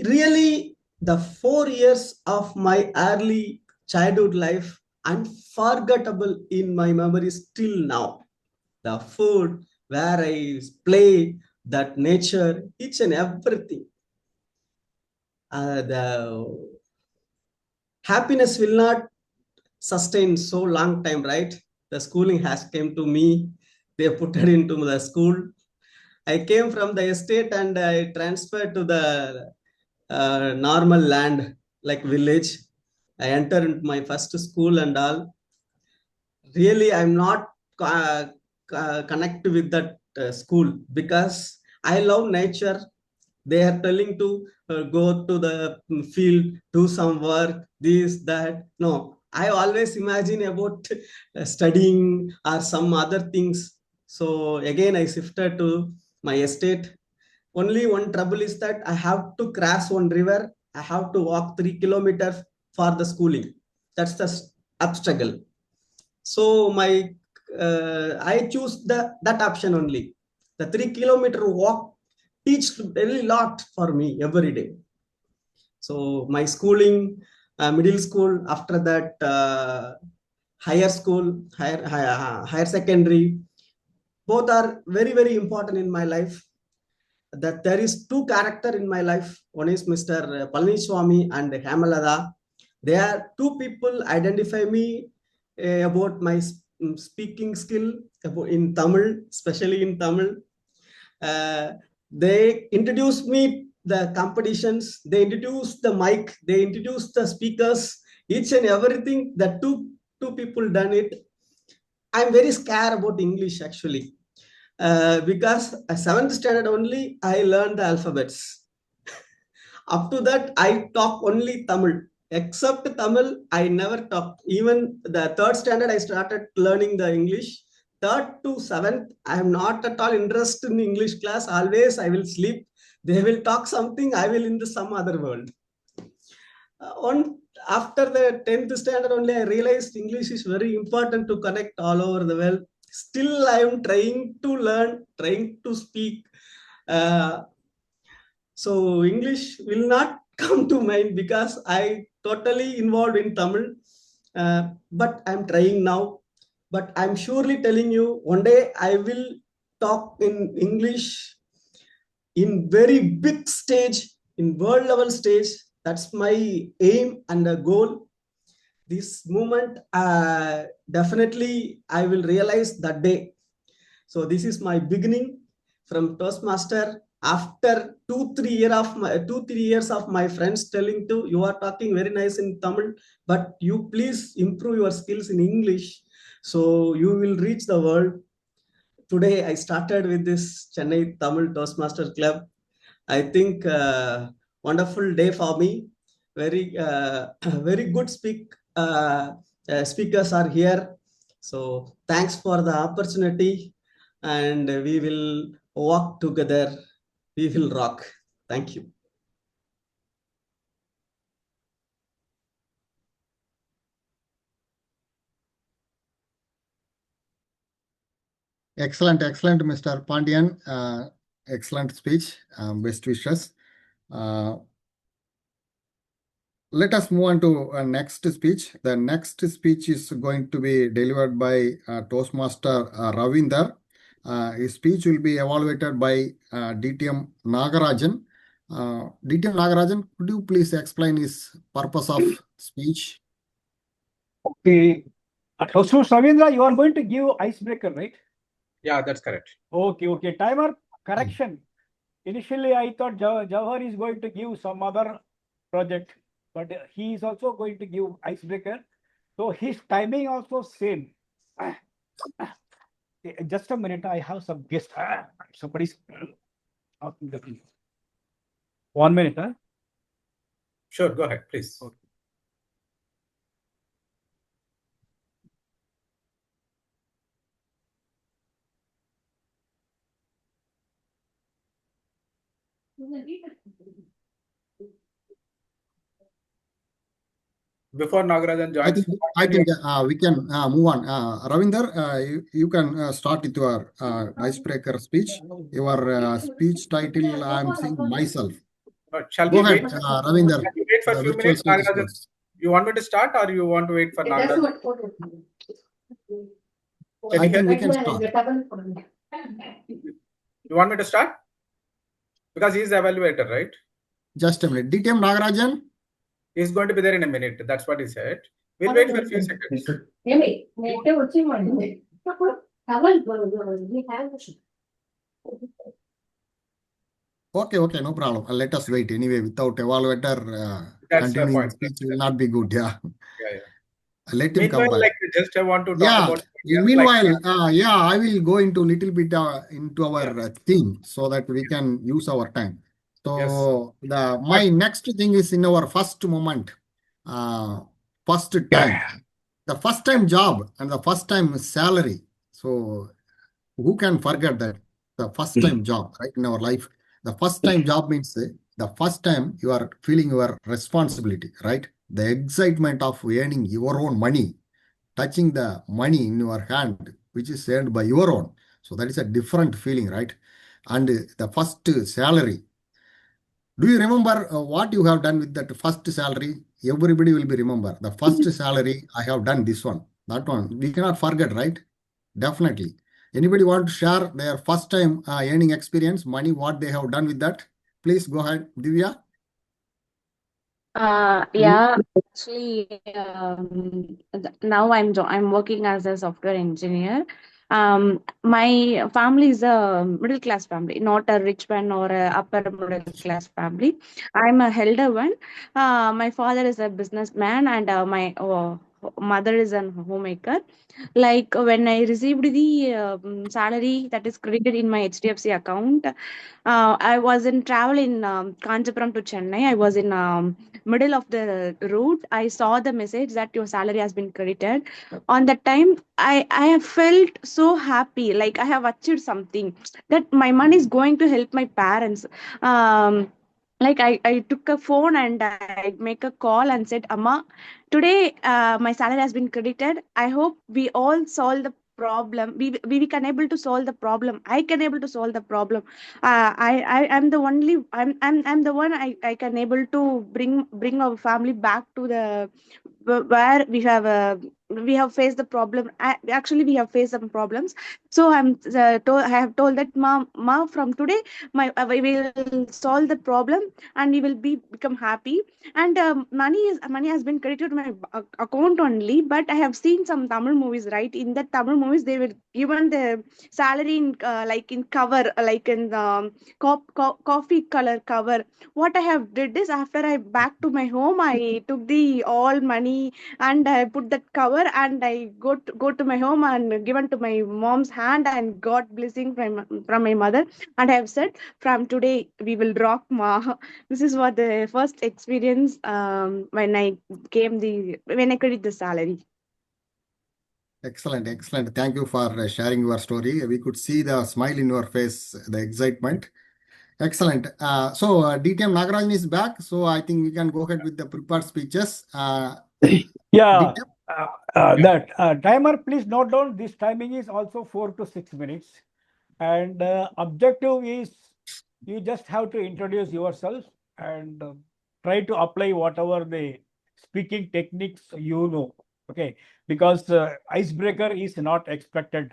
Really, the 4 years of my early childhood life unforgettable in my memory still now. The food, where I play, that nature, each and everything. The happiness will not sustain so long time, right? The schooling has came to me. They put it into the school. I came from the estate and I transferred to the normal land like village. I entered my first school and all. Really, I'm not connect with that school because I love nature. They are telling to go to the field, do some work, this, that. No, I always imagine about studying or some other things. So again, I shifted to my estate. Only one trouble is that I have to cross one river. I have to walk 3 kilometers for the schooling. That's the obstacle. So I choose that option only. The 3 kilometer walk teach very lot for me every day. So my schooling, middle school, after that higher school, higher secondary, both are very, very important in my life. That there is two character in my life. One is Mr. Palniswamy and Hemalada. They are two people identify me about my speaking skill in Tamil, especially in Tamil. They introduced me the competitions. They introduced the mic. They introduced the speakers. Each and everything. The two people done it. I'm very scared about English actually. Because seventh standard only I learned the alphabets. Up to that I talk only Tamil. Except Tamil, I never talked. Even the third standard I started learning the English. Third to seventh, I am not at all interested in English class. Always I will sleep. They will talk something. I will in the some other world. After the 10th standard only, I realized English is very important to connect all over the world. Still, I am trying to learn, trying to speak. So English will not come to mind because I totally involved in Tamil. But I'm trying now. But I'm surely telling you, one day I will talk in English in very big stage, in world level stage. That's my aim and a goal. This moment, definitely I will realize that day. So this is my beginning from Toastmaster. After 2-3 years of my friends telling to you are talking very nice in Tamil, but you please improve your skills in English, so you will reach the world. Today I started with this Chennai Tamil Toastmaster Club. I think wonderful day for me. Very very good speakers are here. So thanks for the opportunity, and we will walk together. We will rock. Thank you. Excellent, Mr. Pandian. Excellent speech. Best wishes. Let us move on to next speech. The next speech is going to be delivered by Toastmaster Ravinder. His speech will be evaluated by DTM Nagarajan. DTM Nagarajan, could you please explain his purpose of speech? Okay. Toastmaster Ravindra, you are going to give icebreaker, right? Yeah, that's correct. Okay. Timer, correction. Initially, I thought Jawahar is going to give some other project, but he is also going to give icebreaker. So his timing also same. Just a minute, I have some guest. Somebody's asking the 1 minute. Sure, go ahead, please. Okay. Before Nagarajan joins, I think we can move on. Ravinder, you can start with your icebreaker speech. Your speech title, I'm seeing myself. Shall Go we ahead, wait? Ravinder. Shall we wait for a The few virtual minutes, stage is Nagarajan? yours. You want me to start or you want to wait for Nagarajan? Can I you hear think we me? can start. You want me to start? Because he is the evaluator, right? Just a minute. DTM Nagarajan? He's going to be there in a minute. That's what he said. We'll wait for a few seconds. Okay, no problem. Let us wait anyway. Without evaluator, That's the continuing the point. speech will not be good. Yeah, Yeah. let him come Meanwhile, back. like just I want to talk Yeah. about something else, like Meanwhile, yeah, I will go into little bit into yeah, our theme so that we can use our time. yes, So but my next thing is in our first moment, uh, first time, Yeah. the first time job and the first time salary. So who can forget that the first time job, right, in our life? The first time job means the first time you are feeling your responsibility, right? The excitement of earning your own money, touching the money in your hand, which is earned by your own. So that is a different feeling, right? And the first salary. Do you remember what you have done with that first salary? Everybody will be remember the first salary. I have done this one, that one. We cannot forget, right? Definitely. Anybody want to share their first time earning experience, money, what they have done with that? Please go ahead, Divya. Yeah, actually, now I'm working as a software engineer. My family is a middle class family, not a rich one or a upper middle class family. I'm a elder one. My father is a businessman, and my mother is a homemaker. Like when I received the salary that is credited in my HDFC account, I was in travel in Kanchipuram to Chennai. I was in middle of the route. I saw the message that your salary has been credited. On that time, I have felt so happy, like I have achieved something, that my money is going to help my parents. Like I took a phone and I make a call and said, Amma, today my salary has been credited. I hope we all solve the problem. We can able to solve the problem. I can able to solve the problem. I am the only, I'm the one, I can able to bring our family back to the where we have faced the problem. Actually, we have faced some problems. So I have told that ma, from today we will solve the problem and we will become happy. And money has been credited to my account only. But I have seen some Tamil movies, right? In that Tamil movies, they will given the salary in like in cover, like in coffee color cover. What I have did is, after I back to my home, I took the all money and I put that cover, and I go to my home and given to my mom's hand and got blessing from my mother. And I have said, from today we will rock, ma. This is what the first experience when I credit the salary. Excellent, excellent. Thank you for sharing your story. We could see the smile in your face, the excitement. Excellent. DTM Nagarajan is back, so I think we can go ahead with the prepared speeches. Yeah, DTM? that timer, please note down this timing is also 4 to 6 minutes. And objective is you just have to introduce yourself and try to apply whatever the speaking techniques you know. Okay, because icebreaker is not expected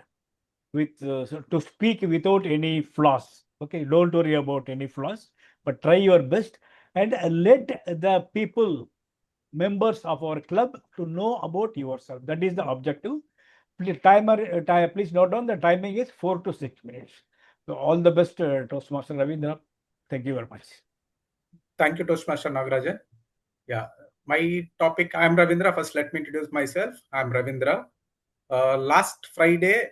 with to speak without any flaws. Okay, don't worry about any flaws, but try your best and let the people, members of our club, to know about yourself. That is the objective. Please note down the timing is 4 to 6 minutes. So all the best, Toastmaster Ravindra. Thank you very much. thank you, Toastmaster Nagarajan. Yeah, my topic. I'm Ravindra. First, let me introduce myself. I'm Ravindra. Last Friday,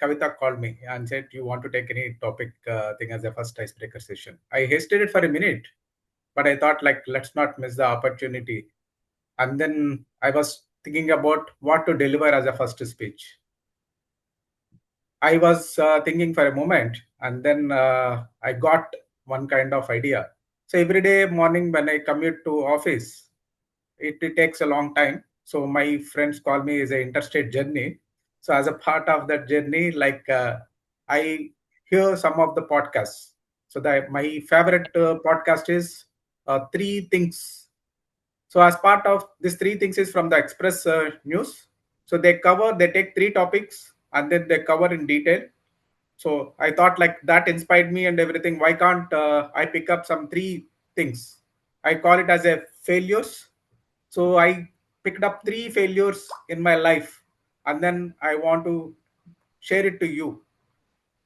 Kavita called me and said, "You want to take any topic thing as a first icebreaker session?" I hesitated for a minute, but I thought, like, let's not miss the opportunity. And then I was thinking about what to deliver as a first speech. I was thinking for a moment, and then I got one kind of idea. So every day morning when I commute to office, it takes a long time. So my friends call me as an interstate journey. So as a part of that journey, like I hear some of the podcasts. So that my favorite podcast is Three Things. So as part of these three things is from the Express News. So they take three topics and then they cover in detail. So I thought like that inspired me and everything. Why can't I pick up some three things? I call it as a failures. So I picked up three failures in my life, and then I want to share it to you.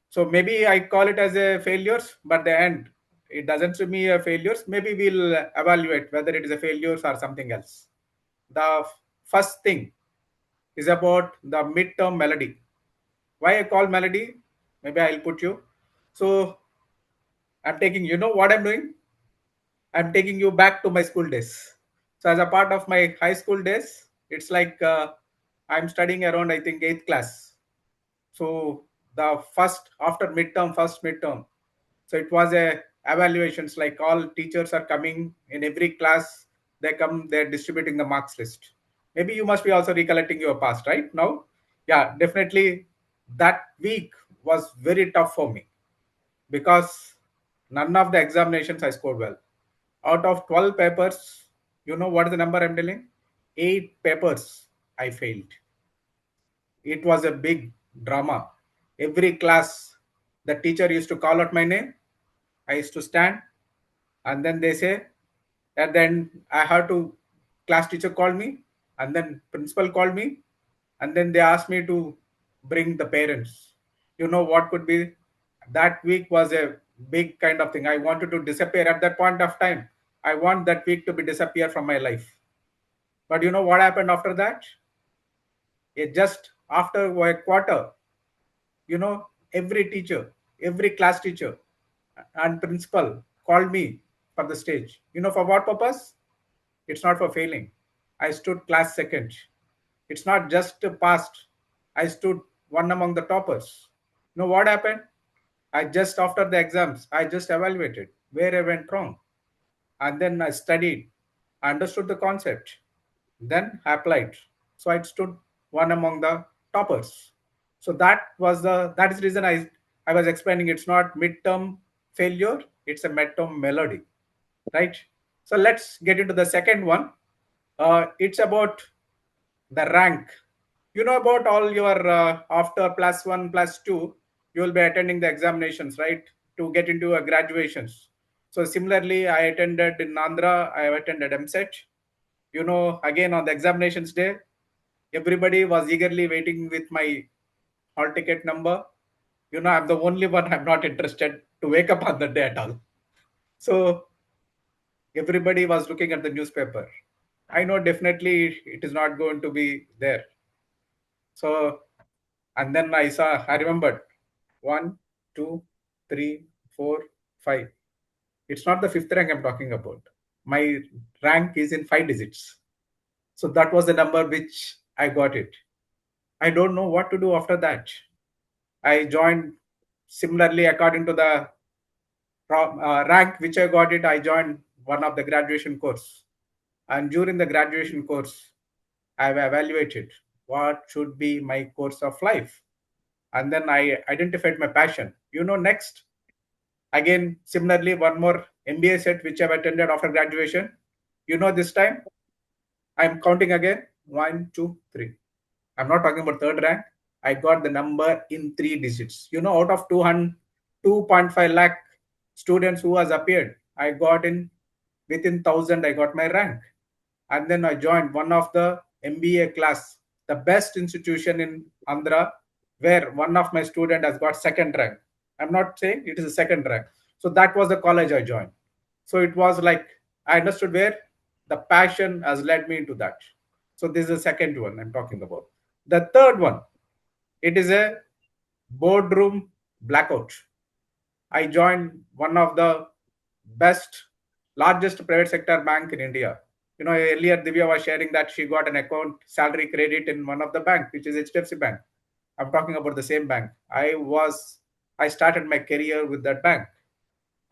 So maybe I call it as a failures, but the end it doesn't show me a failures. Maybe we'll evaluate whether it is a failures or something else. The first thing is about the midterm melody. Why I call melody? Maybe I'll put you. So I'm taking, you know what I'm doing? I'm taking you back to my school days. So as a part of my high school days, it's like I'm studying around, I think, 8th class. So the first midterm. So it was a evaluations, like all teachers are coming in every class. They come, they're distributing the marks list. Maybe you must be also recollecting your past, right? Now, yeah, definitely that week was very tough for me because none of the examinations I scored well. Out of 12 papers, you know what is the number I'm telling? 8 papers I failed. It was a big drama. Every class, the teacher used to call out my name. I used to stand, and then they say, and then I had to, class teacher called me, and then principal called me, and then they asked me to bring the parents. You know what could be? That week was a big kind of thing. I wanted to disappear at that point of time. I want that week to be disappear from my life. But you know what happened after that? It just after a quarter, you know, every teacher, every class teacher and principal called me for the stage. You know, for what purpose? It's not for failing. I stood class second. It's not just passed. I stood one among the toppers. You know what happened? I just after the exams, I just evaluated where I went wrong. And then I studied, I understood the concept, then I applied. So I stood one among the toppers. So that is the reason I was explaining it's not midterm failure, it's a midterm melody, right? So let's get into the second one. It's about the rank. You know about all your after +1 +2, you will be attending the examinations, right, to get into a graduations. So similarly, I attended in Andhra, I have attended MSET. You know, again on the examinations day, everybody was eagerly waiting with my hall ticket number. You know, I'm the only one, I'm not interested to wake up on the day at all. So everybody was looking at the newspaper. I know definitely it is not going to be there. So, and then I remembered 1, 2, 3, 4, 5. It's not the fifth rank I'm talking about. My rank is in 5 digits. So that was the number which I got it. I don't know what to do after that. I joined similarly according to the rank which I got it. I joined one of the graduation course, and during the graduation course, I've evaluated what should be my course of life, and then I identified my passion. You know, next again similarly one more MBA set which I've attended after graduation. You know, this time I'm counting again 1, 2, 3. I'm not talking about third rank. I got the number in 3 digits. You know, out of 2.5 lakh students who has appeared, I got in within 1,000. I got my rank, and then I joined one of the MBA class, the best institution in Andhra, where one of my student has got second rank. I'm not saying it is a second rank. So that was the college I joined. So it was like I understood where the passion has led me into that. So this is the second one I'm talking about. The third one, it is a boardroom blackout. I joined one of the best, largest private sector bank in India. You know, earlier Divya was sharing that she got an account salary credit in one of the bank, which is HDFC Bank. I'm talking about the same bank. I started my career with that bank.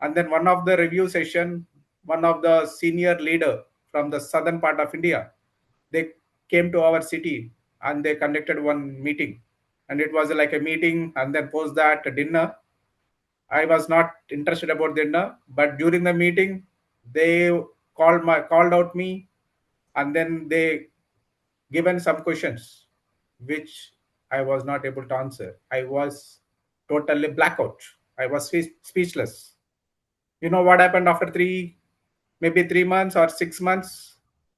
And then one of the review session, one of the senior leader from the southern part of India, they came to our city and they conducted one meeting. And it was like a meeting, and then post that a dinner. I was not interested about dinner, but during the meeting, they called out me, and then they given some questions which I was not able to answer. I was totally blackout. I was speechless. You know what happened after maybe 3 months or 6 months?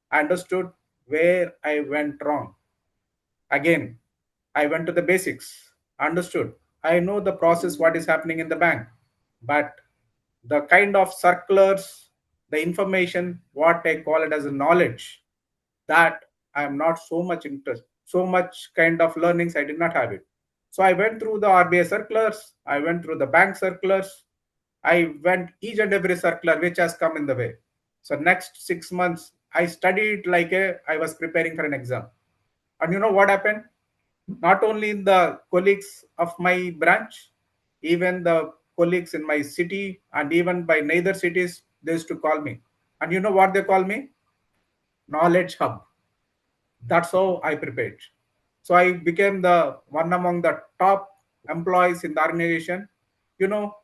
I understood where I went wrong. Again, I went to the basics, understood. I know the process, what is happening in the bank, but the kind of circulars, the information, what I call it as a knowledge, that I am not so much interested, so much kind of learnings I did not have it. So I went through the RBI circulars, I went through the bank circulars, I went each and every circular which has come in the way. So next 6 months, I studied like I was preparing for an exam. And you know what happened? Not only the colleagues of my branch, even the colleagues in my city and even by neither cities, they used to call me. And you know what they call me? Knowledge hub. That's how I prepared. So I became the one among the top employees in the organization. You know,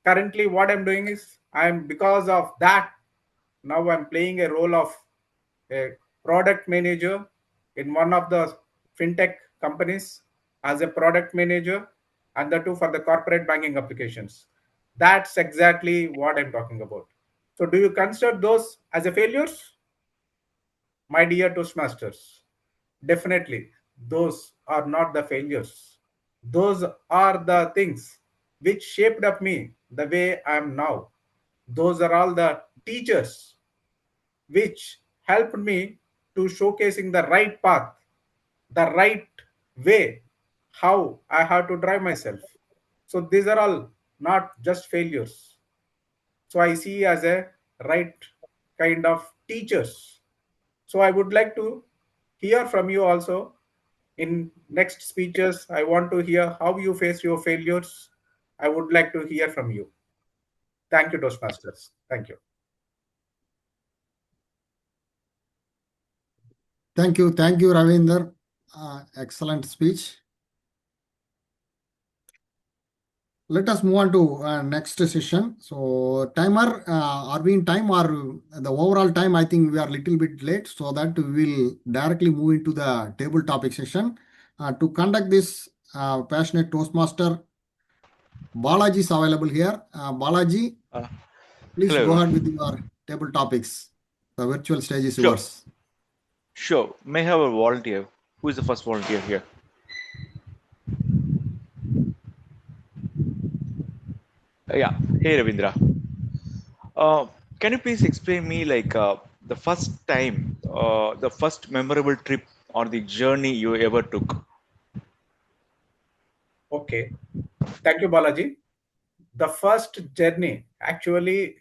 currently what I'm doing is I'm because of that now I'm playing a role of a product manager in one of the fintech companies as a product manager, and the two for the corporate banking applications. That's exactly what I'm talking about. So do you consider those as a failures, my dear Toastmasters? Definitely, those are not the failures. Those are the things which shaped up me the way I am now. Those are all the teachers which helped me to showcasing the right path, the right way, how I have to drive myself. So these are all not just failures. So I see as a right kind of teachers. So I would like to hear from you also in next speeches. I want to hear how you face your failures. I would like to hear from you. Thank you, Toastmasters. Thank you. Thank you, Ravinder. Excellent speech. Let us move on to next session. So timer, are we in time or the overall time? I think we are a little bit late, so that we will directly move into the table topic session. To conduct this passionate Toastmaster, Balaji is available here. Balaji, Uh, please Hello, go ahead with everyone. your table topics. The virtual stage is Sure, yours. sure. May I have a volunteer? Who is the first volunteer here? Yeah. Hey, Ravindra. Uh, can you please explain me like the first time, the first memorable trip or the journey you ever took? Okay. Thank you, Balaji. The first journey, actually,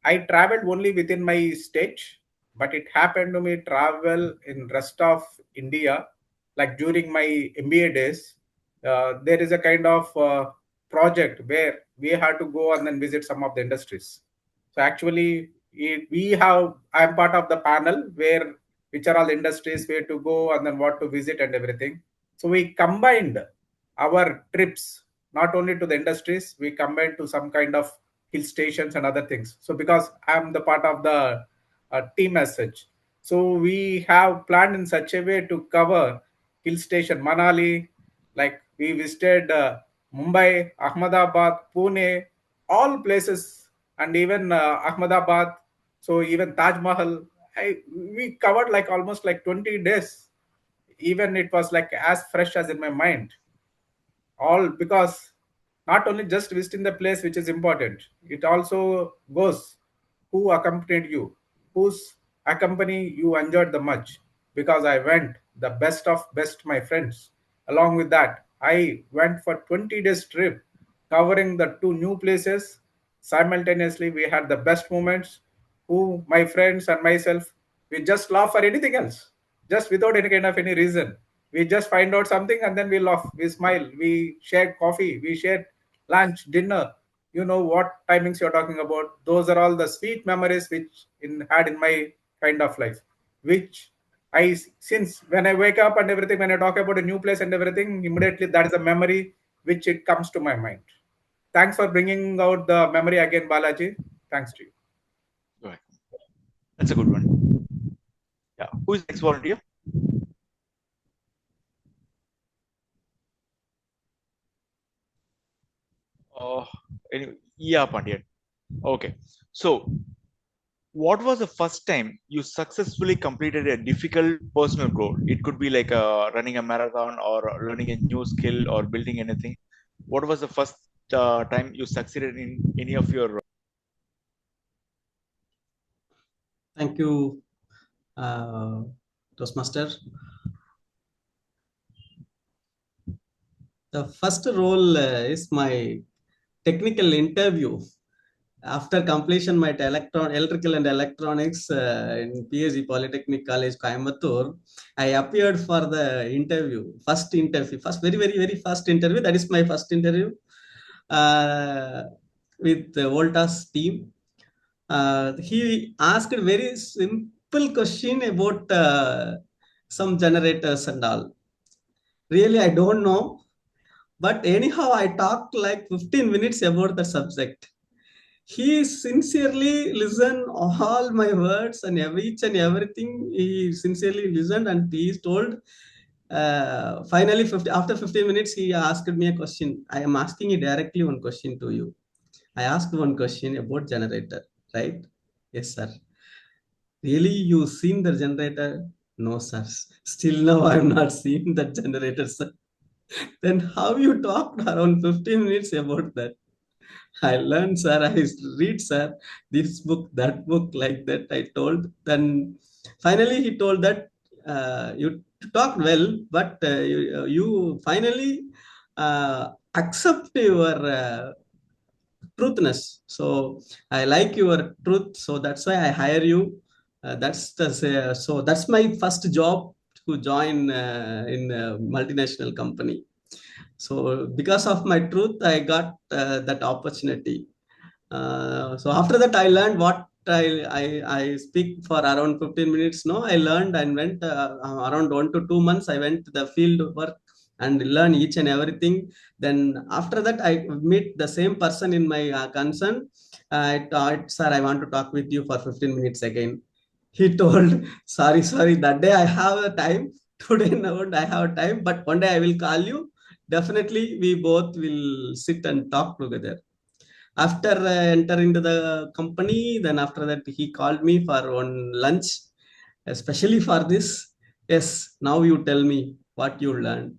I traveled only within my state, but it happened to me travel in rest of India. Like during my MBA days, there is a kind of project where we had to go and then visit some of the industries. So actually, we have. I'm part of the panel where which are all industries where to go and then what to visit and everything. So we combined our trips not only to the industries, we combined to some kind of hill stations and other things. So because I'm the part of the team as such, so we have planned in such a way to cover hill station Manali, like we visited Mumbai, Ahmedabad, Pune, all places, and even Ahmedabad. So even Taj Mahal, we covered like almost like 20 days. Even it was like as fresh as in my mind, all because not only just visiting the place which is important, it also goes who accompanied you, whose accompany you enjoyed the much. Because I went the best of best my friends. Along with that, I went for 20 days trip covering the two new places. Simultaneously we had the best moments, who my friends and myself, we just laugh for anything else, just without any kind of any reason. We just find out something and then we laugh, we smile, we share coffee, we share lunch, dinner. You know what timings you're talking about. Those are all the sweet memories which had in my kind of life, which I, since when I wake up and everything, when I talk about a new place and everything, immediately that is a memory which it comes to my mind. Thanks for bringing out the memory again, Balaji. Thanks to you. Go ahead. That's a good one. Yeah. Who is the next volunteer? Uh, yeah, Pandian. Okay. So, what was the first time you successfully completed a difficult personal goal? It could be like running a marathon or learning a new skill or building anything. What was the first time you succeeded in any of your Thank you, Toastmaster. The first role is my technical interview. After completion my electrical and electronics in PSG Polytechnic College, Coimbatore, I appeared for the interview. First very first interview. That is my first interview with the Voltas team. He asked a very simple question about some generators and all. Really, I don't know. But anyhow, I talked like 15 minutes about the subject. He sincerely listened all my words and each and everything. He sincerely listened and he told. Finally, after 15 minutes, he asked me a question. I am asking you directly one question to you. I asked one question about generator, right? Yes, sir. Really, you seen the generator? No, sir. Still now, I have not seen the generator, sir. Then how you talked around 15 minutes about that? I learned, sir. I read, sir, this book, that book, like that. I told. Then finally, he told that you talked well, but you finally accept your truthness. So I like your truth. So that's why I hire you. So that's my first job to join in a multinational company. So because of my truth, I got that opportunity. So after that, I learned what I speak for around 15 minutes. No, I learned and went around 1 to 2 months. I went to the field work and learn each and everything. Then after that, I meet the same person in my concern. I thought, sir, I want to talk with you for 15 minutes again. He told, sorry, that day I have a time. Today, no, I have time, but one day I will call you. Definitely, we both will sit and talk together. After entering to the company, then after that he called me for one lunch, especially for this. Yes, now you tell me what you learned.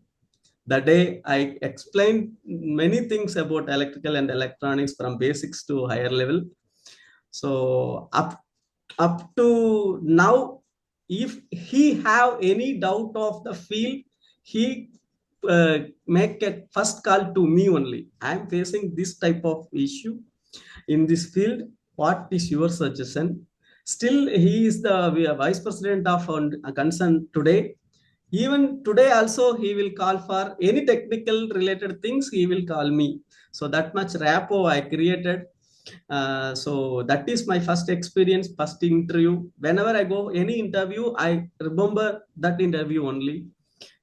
The day I explained many things about electrical and electronics from basics to higher level. So up to now, if he have any doubt of the field, he make a first call to me only. I am facing this type of issue in this field. What is your suggestion? Still, he is the vice president of concern today. Even today also, he will call for any technical related things. He will call me. So that much rapport I created. So that is my first experience, first interview. Whenever I go any interview, I remember that interview only.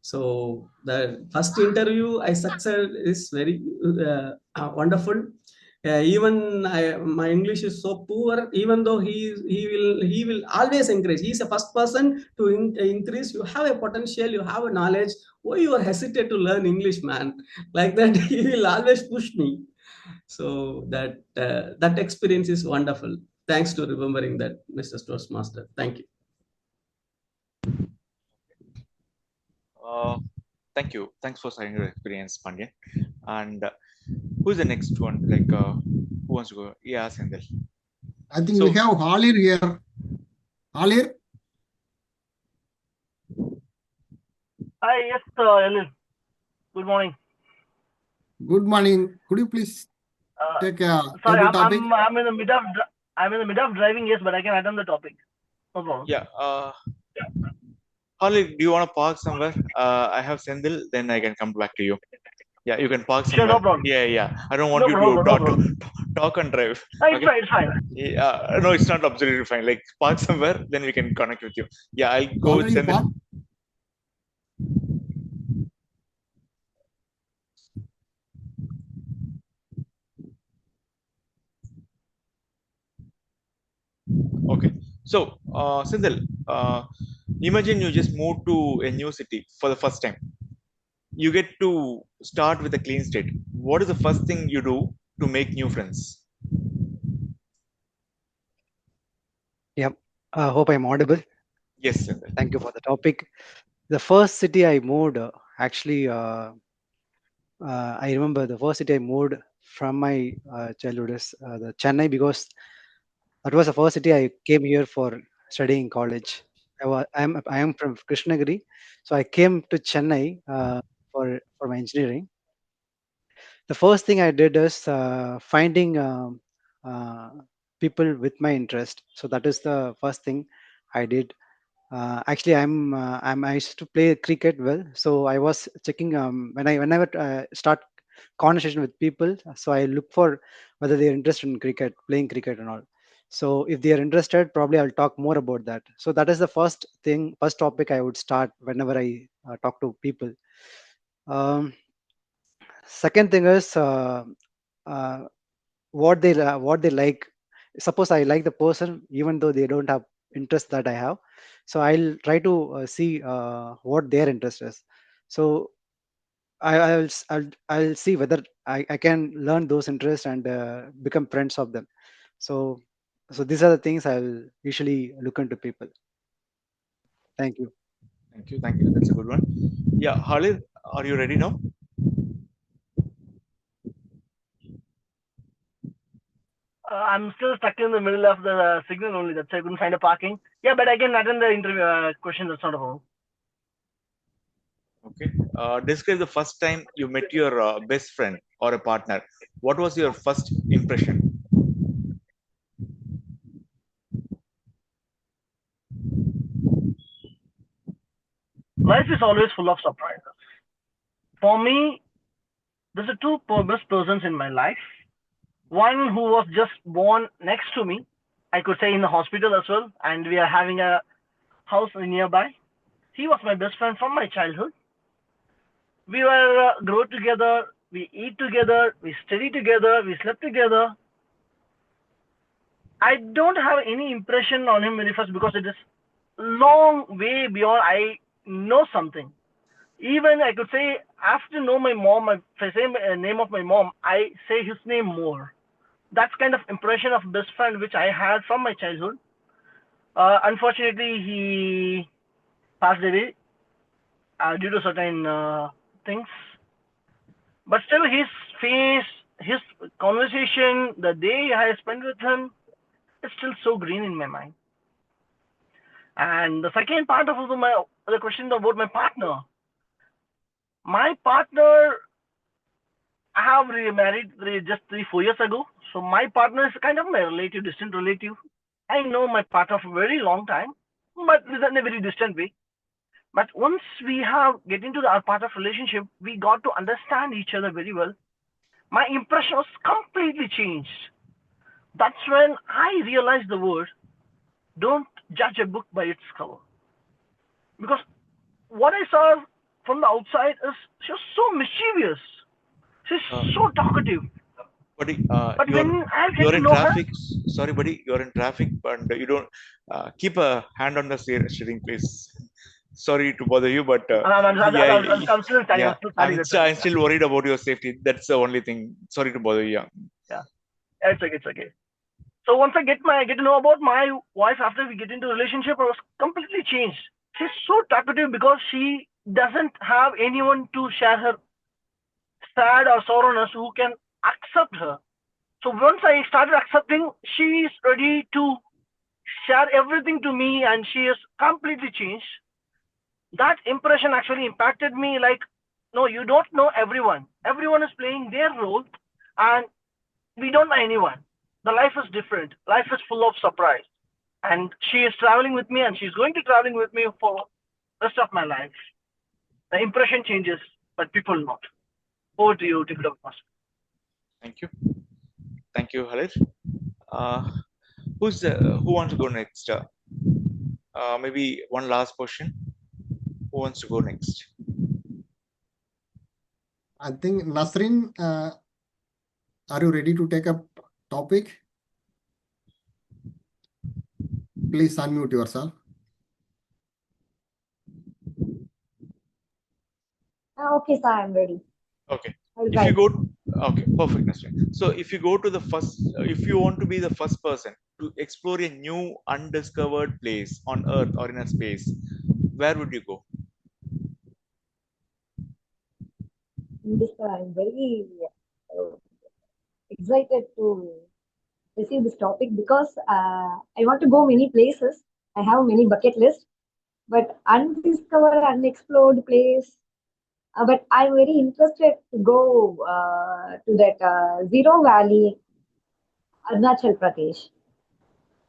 So the first interview I succeed is very wonderful. Even my English is so poor. Even though he will always encourage. He is the first person to increase. You have a potential. You have a knowledge. Why you are hesitate to learn English, man? Like that, he will always push me. So that experience is wonderful. Thanks to remembering that, Mr. Toastmaster. Thank you. Thank you. Thanks for sharing your experience, Pandyan. And who's the next one? Like, who wants to go? Yeah, Sendel. I think we have Halir here. Halir? Hi, yes, Elin. Good morning. Good morning. Could you please take a Sorry, every topic? I'm in the mid of driving. Yes, but I can attend the topic. No problem. Yeah. Holly, do you want to park somewhere? I have Sendil, then I can come back to you. Yeah, you can park somewhere. Sure, no problem. Yeah. I don't want No you problem, to talk and drive. It's fine. It's fine. Yeah, no, it's not absolutely fine. Like, park somewhere, then we can connect with you. Yeah, I'll go with Already Sendil. parked? Okay. So, Sendil, imagine you just moved to a new city for the first time. You get to start with a clean state. What is the first thing you do to make new friends? Yep. I hope I'm audible. Yes, Sendil. Thank you for the topic. The first city I moved, actually, I remember the first city I moved from my childhood is the Chennai, because that was the first city I came here for studying college. I am from Krishnagiri, so I came to Chennai for my engineering. The first thing I did is finding uh, people with my interest. So that is the first thing I did. Actually, I used to play cricket well, so I was checking whenever start conversation with people. So I look for whether they are interested in cricket, playing cricket and all. So if they are interested, probably I'll talk more about that. So that is the first topic I would start whenever I talk to people. Um, Second thing is uh, what they like. Suppose I like the person even though they don't have interest that I have, so I'll try to see what their interest is. So I'll see whether I can learn those interests and become friends of them. So these are the things I'll usually look into people. Thank you. Thank you. That's a good one. Yeah, Khalid, are you ready now? I'm still stuck in the middle of the signal only. That's why I couldn't find a parking. Yeah, but I can attend the interview question. That's not a problem. Okay. Describe the first time you met your best friend or a partner. What was your first impression? Life is always full of surprises. For me, there's two best persons in my life. One who was just born next to me, I could say in the hospital as well, and we are having a house nearby. He was my best friend from my childhood. We were grow together, we eat together, we study together, we slept together. I don't have any impression on him very first because it is long way beyond I know something. Even I could say after know my mom, if I say name of my mom, I say his name more. That's kind of impression of best friend which I had from my childhood. Unfortunately, he passed away due to certain things. But still, his face, his conversation, the day I spent with him, is still so green in my mind. And the second part of the question about my partner. My partner, I have remarried just 3-4 years ago. So my partner is kind of my relative, distant relative. I know my partner for a very long time, but in a very distant way. But once we have get into our part of relationship, we got to understand each other very well. My impression was completely changed. That's when I realized the word, don't judge a book by its cover. Because what I saw from the outside is she was so mischievous. She's so talkative. Buddy, But when I get you're to in know her, traffic. Sorry, buddy, you're in traffic, but you don't keep a hand on the steering, please. Sorry to bother you, but I'm still studying. yeah, I'm still studying. I'm still worried about your safety. That's the only thing. Sorry to bother you. Yeah, it's okay. It's okay. So once I get to know about my wife after we get into a relationship, I was completely changed. She's so talkative because she doesn't have anyone to share her sad or sorrowness who can accept her. So once I started accepting, she is ready to share everything to me, and she is completely changed. That impression actually impacted me. Like, no, you don't know everyone. Everyone is playing their role, and we don't know anyone. The life is different. Life is full of surprise. And she is traveling with me, and she's going to traveling with me for rest of my life. The impression changes, but people not. Over to you, Tiktok Master. Thank you. Thank you, Khalid. Who wants to go next? Maybe one last question. Who wants to go next? I think Nasrin, are you ready to take up topic? Please unmute yourself. Okay, sir, I'm ready. Okay. I'll If try. you go, okay, perfect, Nasrin. So if you go to if you want to be the first person to explore a new undiscovered place on Earth or in a space, where would you go? I'm very excited to receive this topic because I want to go many places. I have many bucket lists, but undiscovered, unexplored place. But I'm very interested to go to that Zero Valley, Arunachal Pradesh.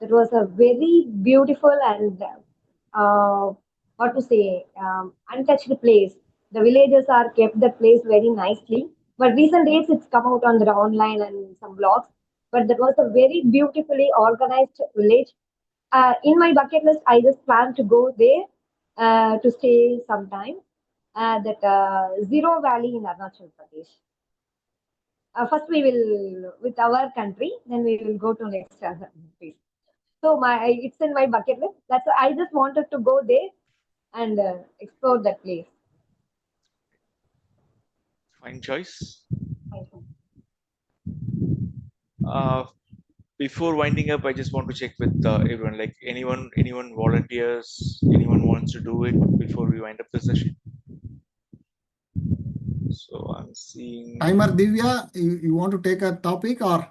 That was a very beautiful and what to say, untouched place. The villagers are kept the place very nicely. But recent days it's come out on the online and some blogs. But that was a very beautifully organized village. In my bucket list, I just plan to go there to stay sometime. That Zero Valley in Arunachal Pradesh. First we will with our country, then we will go to next country. So it's in my bucket list. That's why I just wanted to go there and explore that place. Fine choice. Thank you. Before winding up, I just want to check with everyone. Like anyone volunteers, anyone wants to do it before we wind up the session. So I'm seeing Timer Divya, you want to take a topic or?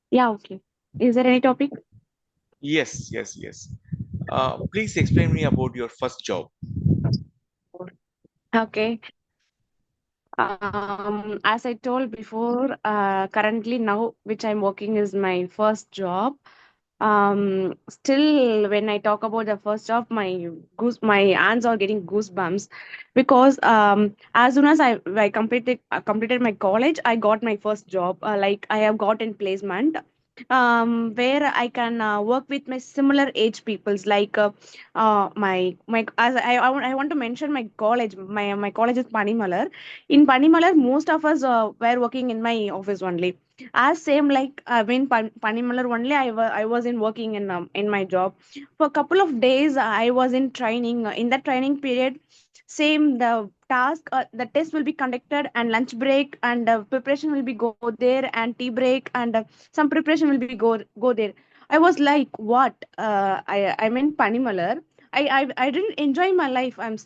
Yeah, okay. Is there any topic? yes. Please explain me about your first job. Okay. As I told before, currently now which I'm working is my first job. Still when I talk about the first job, my hands are getting goosebumps because as soon as I completed my college, I got my first job. Like I have gotten placement. Where I can work with my similar age peoples like my as I want to mention my college. My college is Panimalar. In Panimalar, most of us were working in my office only. As same like in Panimalar only, I was in working in my job. For a couple of days, I was in training. In that training period, same the task, the test will be conducted, and lunch break and preparation will be go there, and tea break and some preparation will be go there. I was like, what? I'm in Panimalar. I didn't enjoy my life. I'm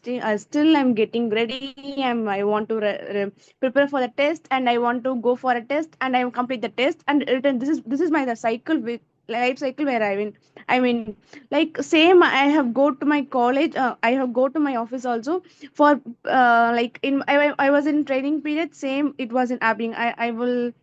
getting ready. I want to prepare for the test, and I want to go for a test, and I complete the test and return. This is my the cycle with life cycle where I mean like same. I have go to my college. I have go to my office also for like I was in training period. Same it was in happening. I will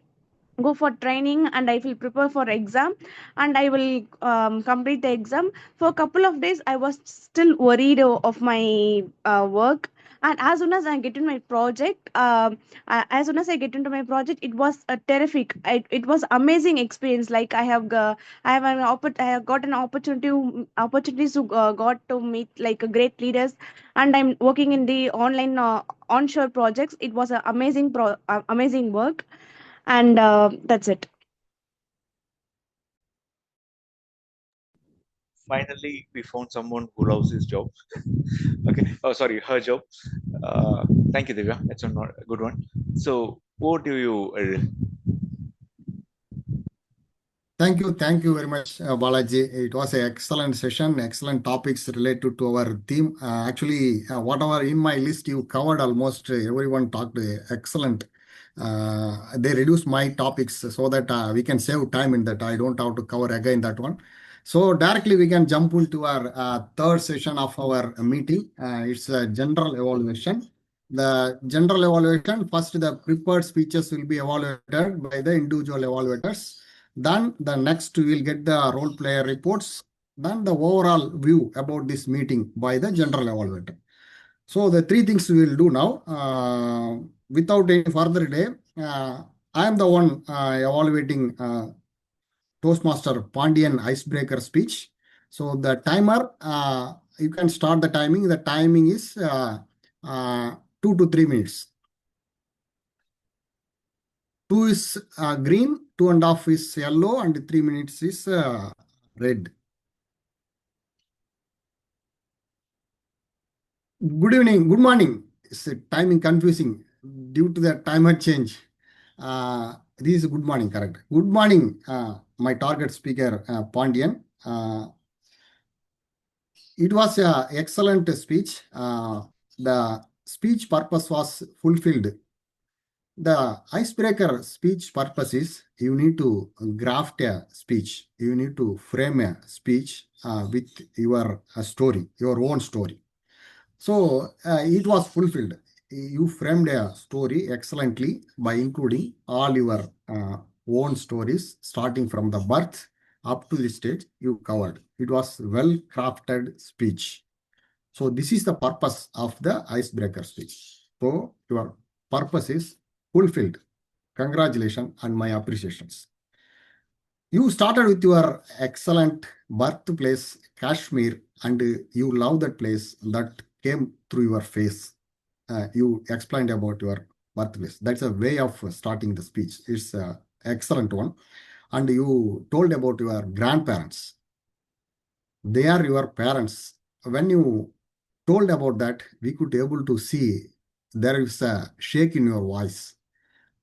go for training and I will prepare for exam and I will complete the exam. For a couple of days I was still worried of my work. And as soon as I get in my project, as soon as I get into my project, it was a terrific. It was amazing experience. Like I have got an opportunities to got to meet like a great leaders, and I'm working in the online onshore projects. It was an amazing work, and that's it. Finally, we found someone who loves his job. Okay. Oh, sorry, her job. Uh, Thank you, Divya. That's a good one. So, what do you? Thank you very much, Balaji. It was an excellent session, excellent topics related to our theme. Actually, whatever in my list you covered, almost everyone talked excellent. They reduced my topics so that we can save time in that. I don't have to cover again that one. So directly we can jump into our third session of our meeting. It's a general evaluation. The general evaluation, first the prepared speeches will be evaluated by the individual evaluators. Then the next we will get the role player reports. Then the overall view about this meeting by the general evaluator. So the three things we will do now. Without any further delay, I am the one evaluating Toastmaster Pandian icebreaker speech. So the timer, you can start the timing. The timing is 2 to 3 minutes. 2 is green, 2.5 is yellow, and 3 minutes is red. Good evening, good morning. It's timing confusing due to the timer change. This is good morning, correct. Good morning, my target speaker, Pandian. It was an excellent speech. The speech purpose was fulfilled. The icebreaker speech purpose is you need to graft a speech. You need to frame a speech with your story, your own story. So it was fulfilled. You framed a story excellently by including all your own stories, starting from the birth up to the stage you covered. It was well crafted speech. So this is the purpose of the icebreaker speech. So your purpose is fulfilled. Congratulations and my appreciations. You started with your excellent birthplace, Kashmir, and you love that place that came through your face. You explained about your birthplace. That's a way of starting the speech. It's an excellent one. And you told about your grandparents. They are your parents. When you told about that, we could able to see there is a shake in your voice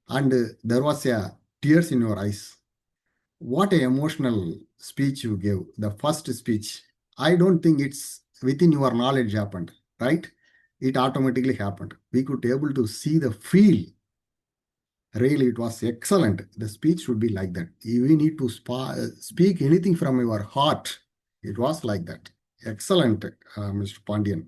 and there was a tears in your eyes. What a emotional speech you gave. The first speech. I don't think it's within your knowledge happened, right? It automatically happened. We could able to see the feel. Really, it was excellent. The speech should be like that. You need to speak anything from your heart. It was like that. Excellent, Mr. Pandian.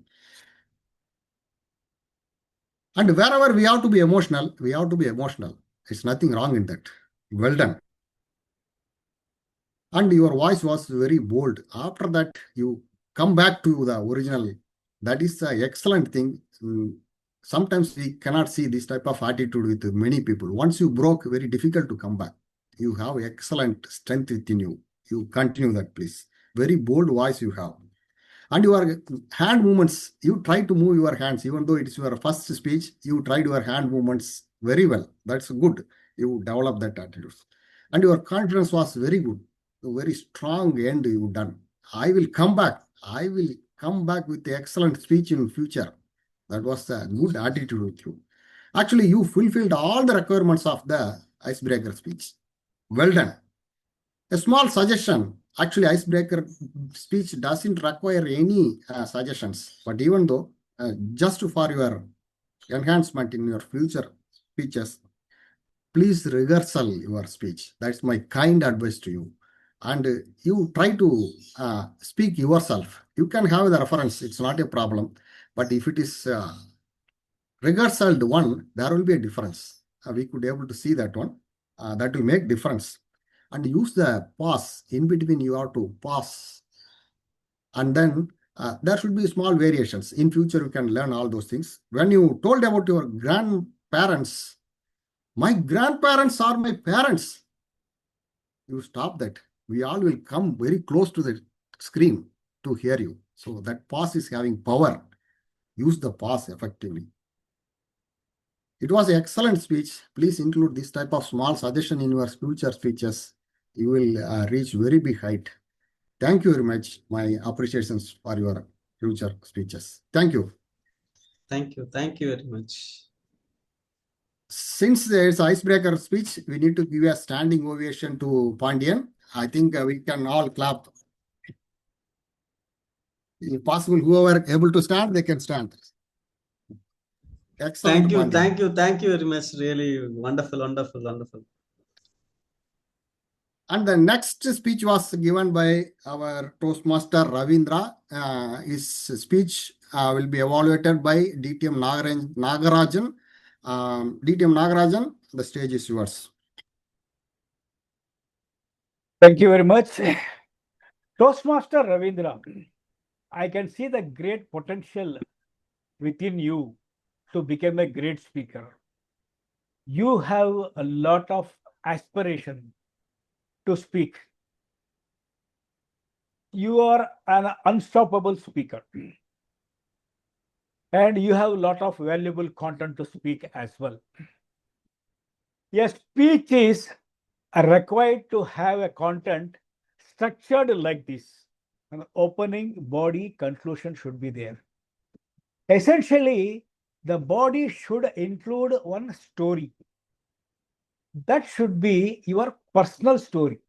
And wherever we have to be emotional, we have to be emotional. There's nothing wrong in that. Well done. And your voice was very bold. After that, you come back to the original. That is an excellent thing. Sometimes we cannot see this type of attitude with many people. Once you broke, very difficult to come back. You have excellent strength within you. You continue that, please. Very bold voice you have. And your hand movements, you try to move your hands, even though it's your first speech, you tried your hand movements very well. That's good. You develop that attitude. And your confidence was very good. A very strong end you done. I will come back. I will come back with the excellent speech in future. That was a good attitude with you. Actually, you fulfilled all the requirements of the icebreaker speech. Well done. A small suggestion. Actually, icebreaker speech doesn't require any suggestions. But even though, just for your enhancement in your future speeches, please rehearsal your speech. That's my kind advice to you. And you try to speak yourself. You can have the reference. It's not a problem. But if it is rehearsaled one, there will be a difference. We could be able to see that one. That will make difference. And use the pause. In between, you have to pause. And then there should be small variations. In future, you can learn all those things. When you told about your grandparents, my grandparents are my parents. You stop that. We all will come very close to the screen to hear you. So that pause is having power. Use the pause effectively. It was an excellent speech. Please include this type of small suggestion in your future speeches. You will reach very big height. Thank you very much. My appreciations for your future speeches. Thank you. Thank you. Thank you very much. Since there's icebreaker speech, we need to give a standing ovation to Pandian. I think we can all clap. If possible, whoever able to stand, they can stand. Excellent, Thank you. Pandian. Thank you. Thank you very much. Really wonderful, wonderful, wonderful. And the next speech was given by our Toastmaster Ravindra. His speech will be evaluated by DTM Nagarajan. DTM Nagarajan, the stage is yours. Thank you very much. Toastmaster Ravindra, I can see the great potential within you to become a great speaker. You have a lot of aspiration to speak. You are an unstoppable speaker. And you have a lot of valuable content to speak as well. A speech is required to have a content structured like this. An opening, body, conclusion should be there. Essentially, the body should include one story. That should be your personal story,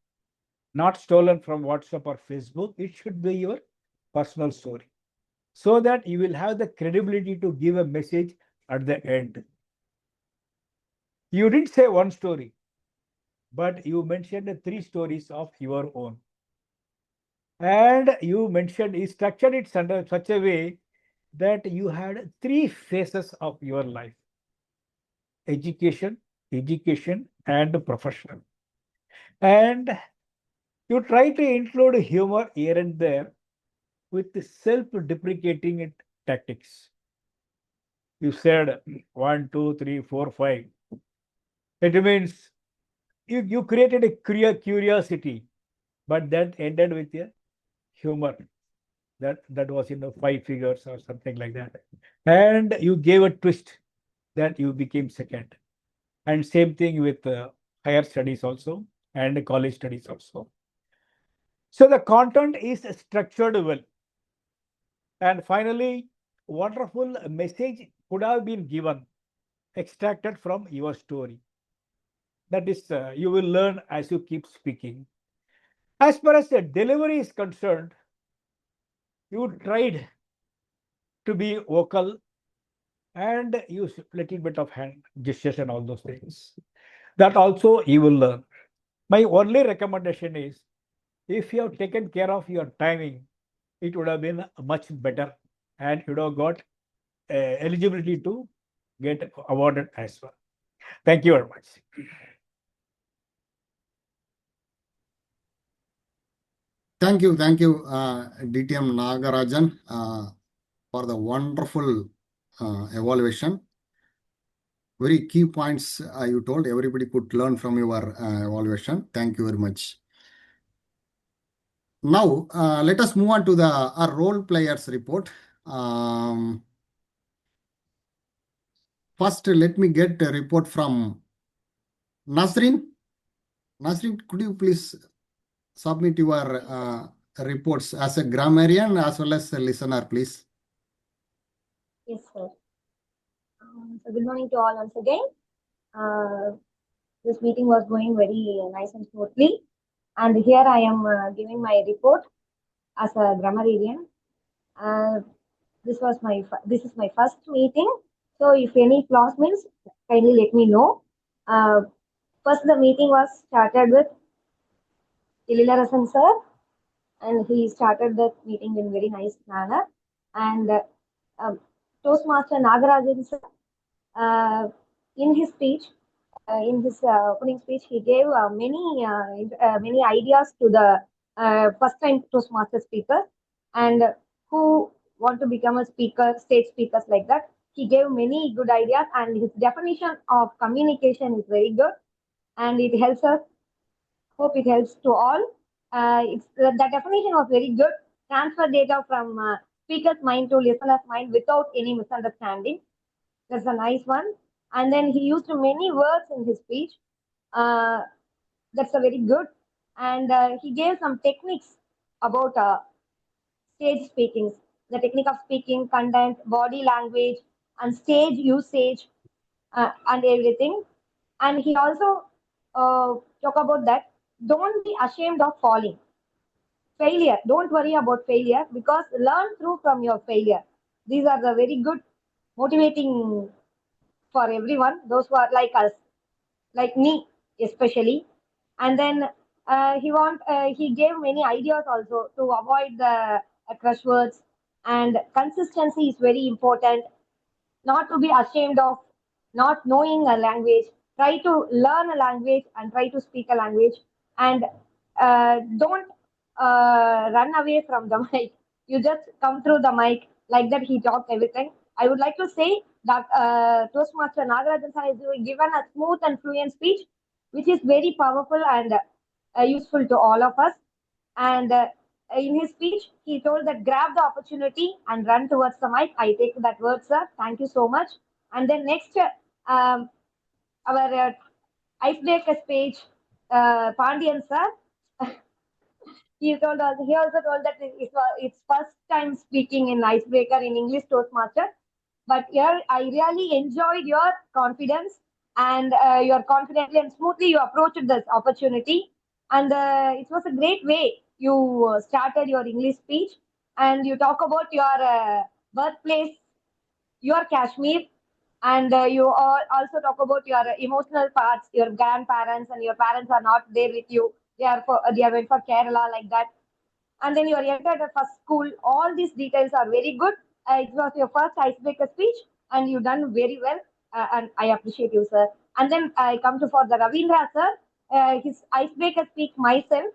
not stolen from WhatsApp or Facebook. It should be your personal story, so that you will have the credibility to give a message at the end. You didn't say one story, but you mentioned 3 stories of your own. And you mentioned, you structured it under such a way that you had 3 phases of your life: education, education, and professional. And you try to include humor here and there with self-deprecating tactics. You said 1, 2, 3, 4, 5. It means you created a curiosity, but that ended with a humor. That was 5 figures or something like that. And you gave a twist that you became second. And same thing with higher studies also and college studies also. So the content is structured well. And finally, wonderful message could have been given, extracted from your story. That is, you will learn as you keep speaking. As far as the delivery is concerned, you tried to be vocal and use little bit of hand gestures and all those things. That also you will learn. My only recommendation is, if you have taken care of your timing, it would have been much better, and you would have got eligibility to get awarded as well. Thank you very much. Thank you, DTM Nagarajan, for the wonderful evaluation. Very key points you told. Everybody could learn from your evaluation. Thank you very much. Now, let us move on to our role players report. First, let me get a report from Nasrin. Nasrin, could you please submit your reports as a grammarian as well as a listener, please? Yes, sir. So good morning to all once again. This meeting was going very nice and smoothly. And here I am giving my report as a grammarian. This is my first meeting. So if any flaws means, kindly let me know. First, the meeting was started with Ililarasan sir, and he started the meeting in very nice manner. And Toastmaster Nagarajan sir, in his speech, in his opening speech, he gave many ideas to the first-time Toastmaster speakers and who want to become a speaker, stage speakers like that. He gave many good ideas, and his definition of communication is very good, and it helps us. Hope it helps to all. The definition was very good. Transfer data from speaker's mind to listener's mind without any misunderstanding. That's a nice one. And then he used many words in his speech. That's a very good. And he gave some techniques about stage speaking, the technique of speaking, content, body language, and stage usage, and everything. And he also talk about that. Don't be ashamed of falling. Failure. Don't worry about failure because learn through from your failure. These are the very good motivating for everyone, those who are like us, like me especially. And then he gave many ideas also to avoid the crush words, and consistency is very important. Not to be ashamed of not knowing a language. Try to learn a language and try to speak a language, and don't run away from the mic. You just come through the mic like that. He talked everything. I would like to say that Toastmaster Nagarajan sir has given a smooth and fluent speech, which is very powerful and useful to all of us. And in his speech, he told that grab the opportunity and run towards the mic. I take that word, sir. Thank you so much. And then next, our icebreaker page, Pandian sir. He also told that it's first time speaking in icebreaker in English Toastmaster. But here I really enjoyed your confidence and your confidently and smoothly you approached this opportunity. And it was a great way you started your English speech and you talk about your birthplace, your Kashmir, And you all also talk about your emotional parts. Your grandparents and your parents are not there with you. They are went for Kerala like that. And then you are entered the first school. All these details are very good. It was your first icebreaker speech, and you done very well. And I appreciate you, sir. And then I come to for the Ravindra sir. His icebreaker speak myself.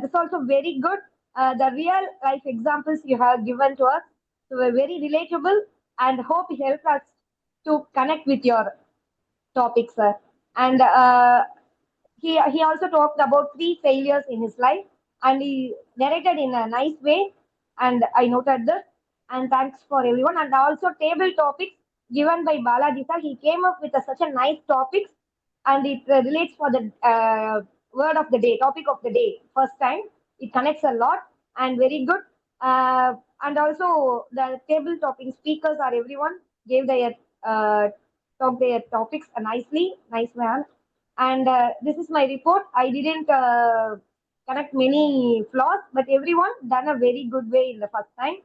This also very good. The real life examples you have given to us, so were very relatable, and hope it helps us to connect with your topic, sir. And he also talked about three failures in his life, and he narrated in a nice way. And I noted this. And thanks for everyone. And also table topics given by Balaji sir. He came up with such a nice topics, and it relates for the word of the day, topic of the day. First time it connects a lot and very good. And also the table topping speakers are everyone gave their talk their topics nicely, nice man. And this is my report. I didn't connect many flaws, but everyone done a very good way in the first time.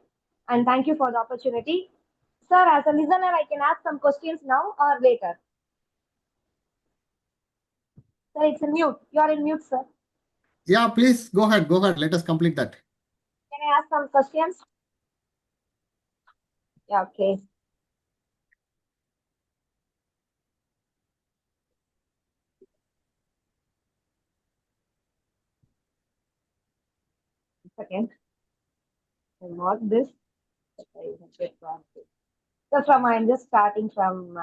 And thank you for the opportunity. Sir, as a listener, I can ask some questions now or later. Sir, it's a mute. You are in mute, sir. Yeah, please go ahead. Go ahead. Let us complete that. Can I ask some questions? Yeah, okay. Second. I mark this. So I'm just starting from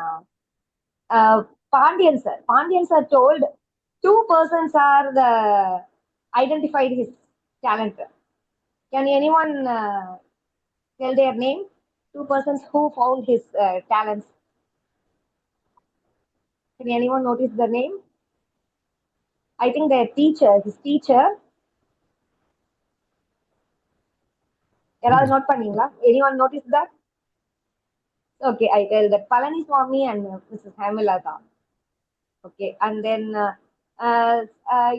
Pandian sir. Pandian sir told two persons are the identified his talent. Can anyone tell their name? Two persons who found his talents. Can anyone notice the name? I think their teacher, his teacher. யாராவது note பண்ணீங்களா? Anyone notice that? Okay, I tell that Palani Swami and Mrs. Hemilata. Okay, and then uh, uh,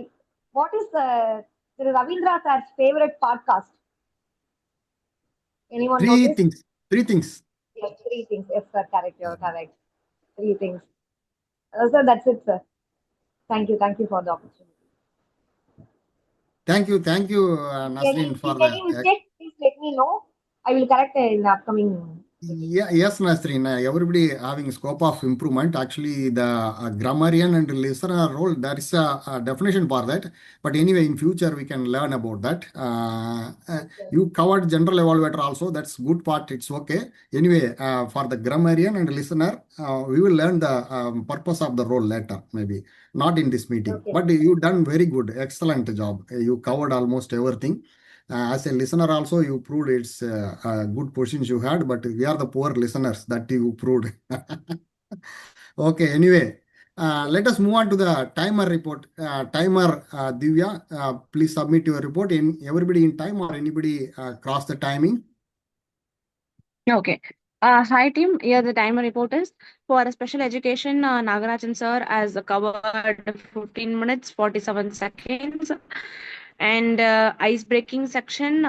what is Ravindra sir's favorite podcast? Anyone Three notice? things. Three things. Yes, three things. Yes, sir, correct. You're correct. Three things. Sir, that's it, sir. Thank you. Thank you for the opportunity. Thank you, Nasreen, for If any mistake, please let me know. I will correct it in the upcoming. Yes, Nasreen. Everybody having scope of improvement. Actually, the grammarian and listener role, there is a definition for that. But anyway, in future, we can learn about that. You covered general evaluator also. That's good part. It's okay. Anyway, for the grammarian and listener, we will learn the purpose of the role later, maybe. Not in this meeting. Okay. But you done very good. Excellent job. You covered almost everything. As a listener also, you proved it's good questions you had, but we are the poor listeners that you proved. Okay, anyway, let us move on to the timer report. Timer, Divya, please submit your report. Everybody in time or anybody cross the timing? Okay. Hi team, here the timer report is for special education. Nagarajan sir has covered 15 minutes 47 seconds, and ice breaking section,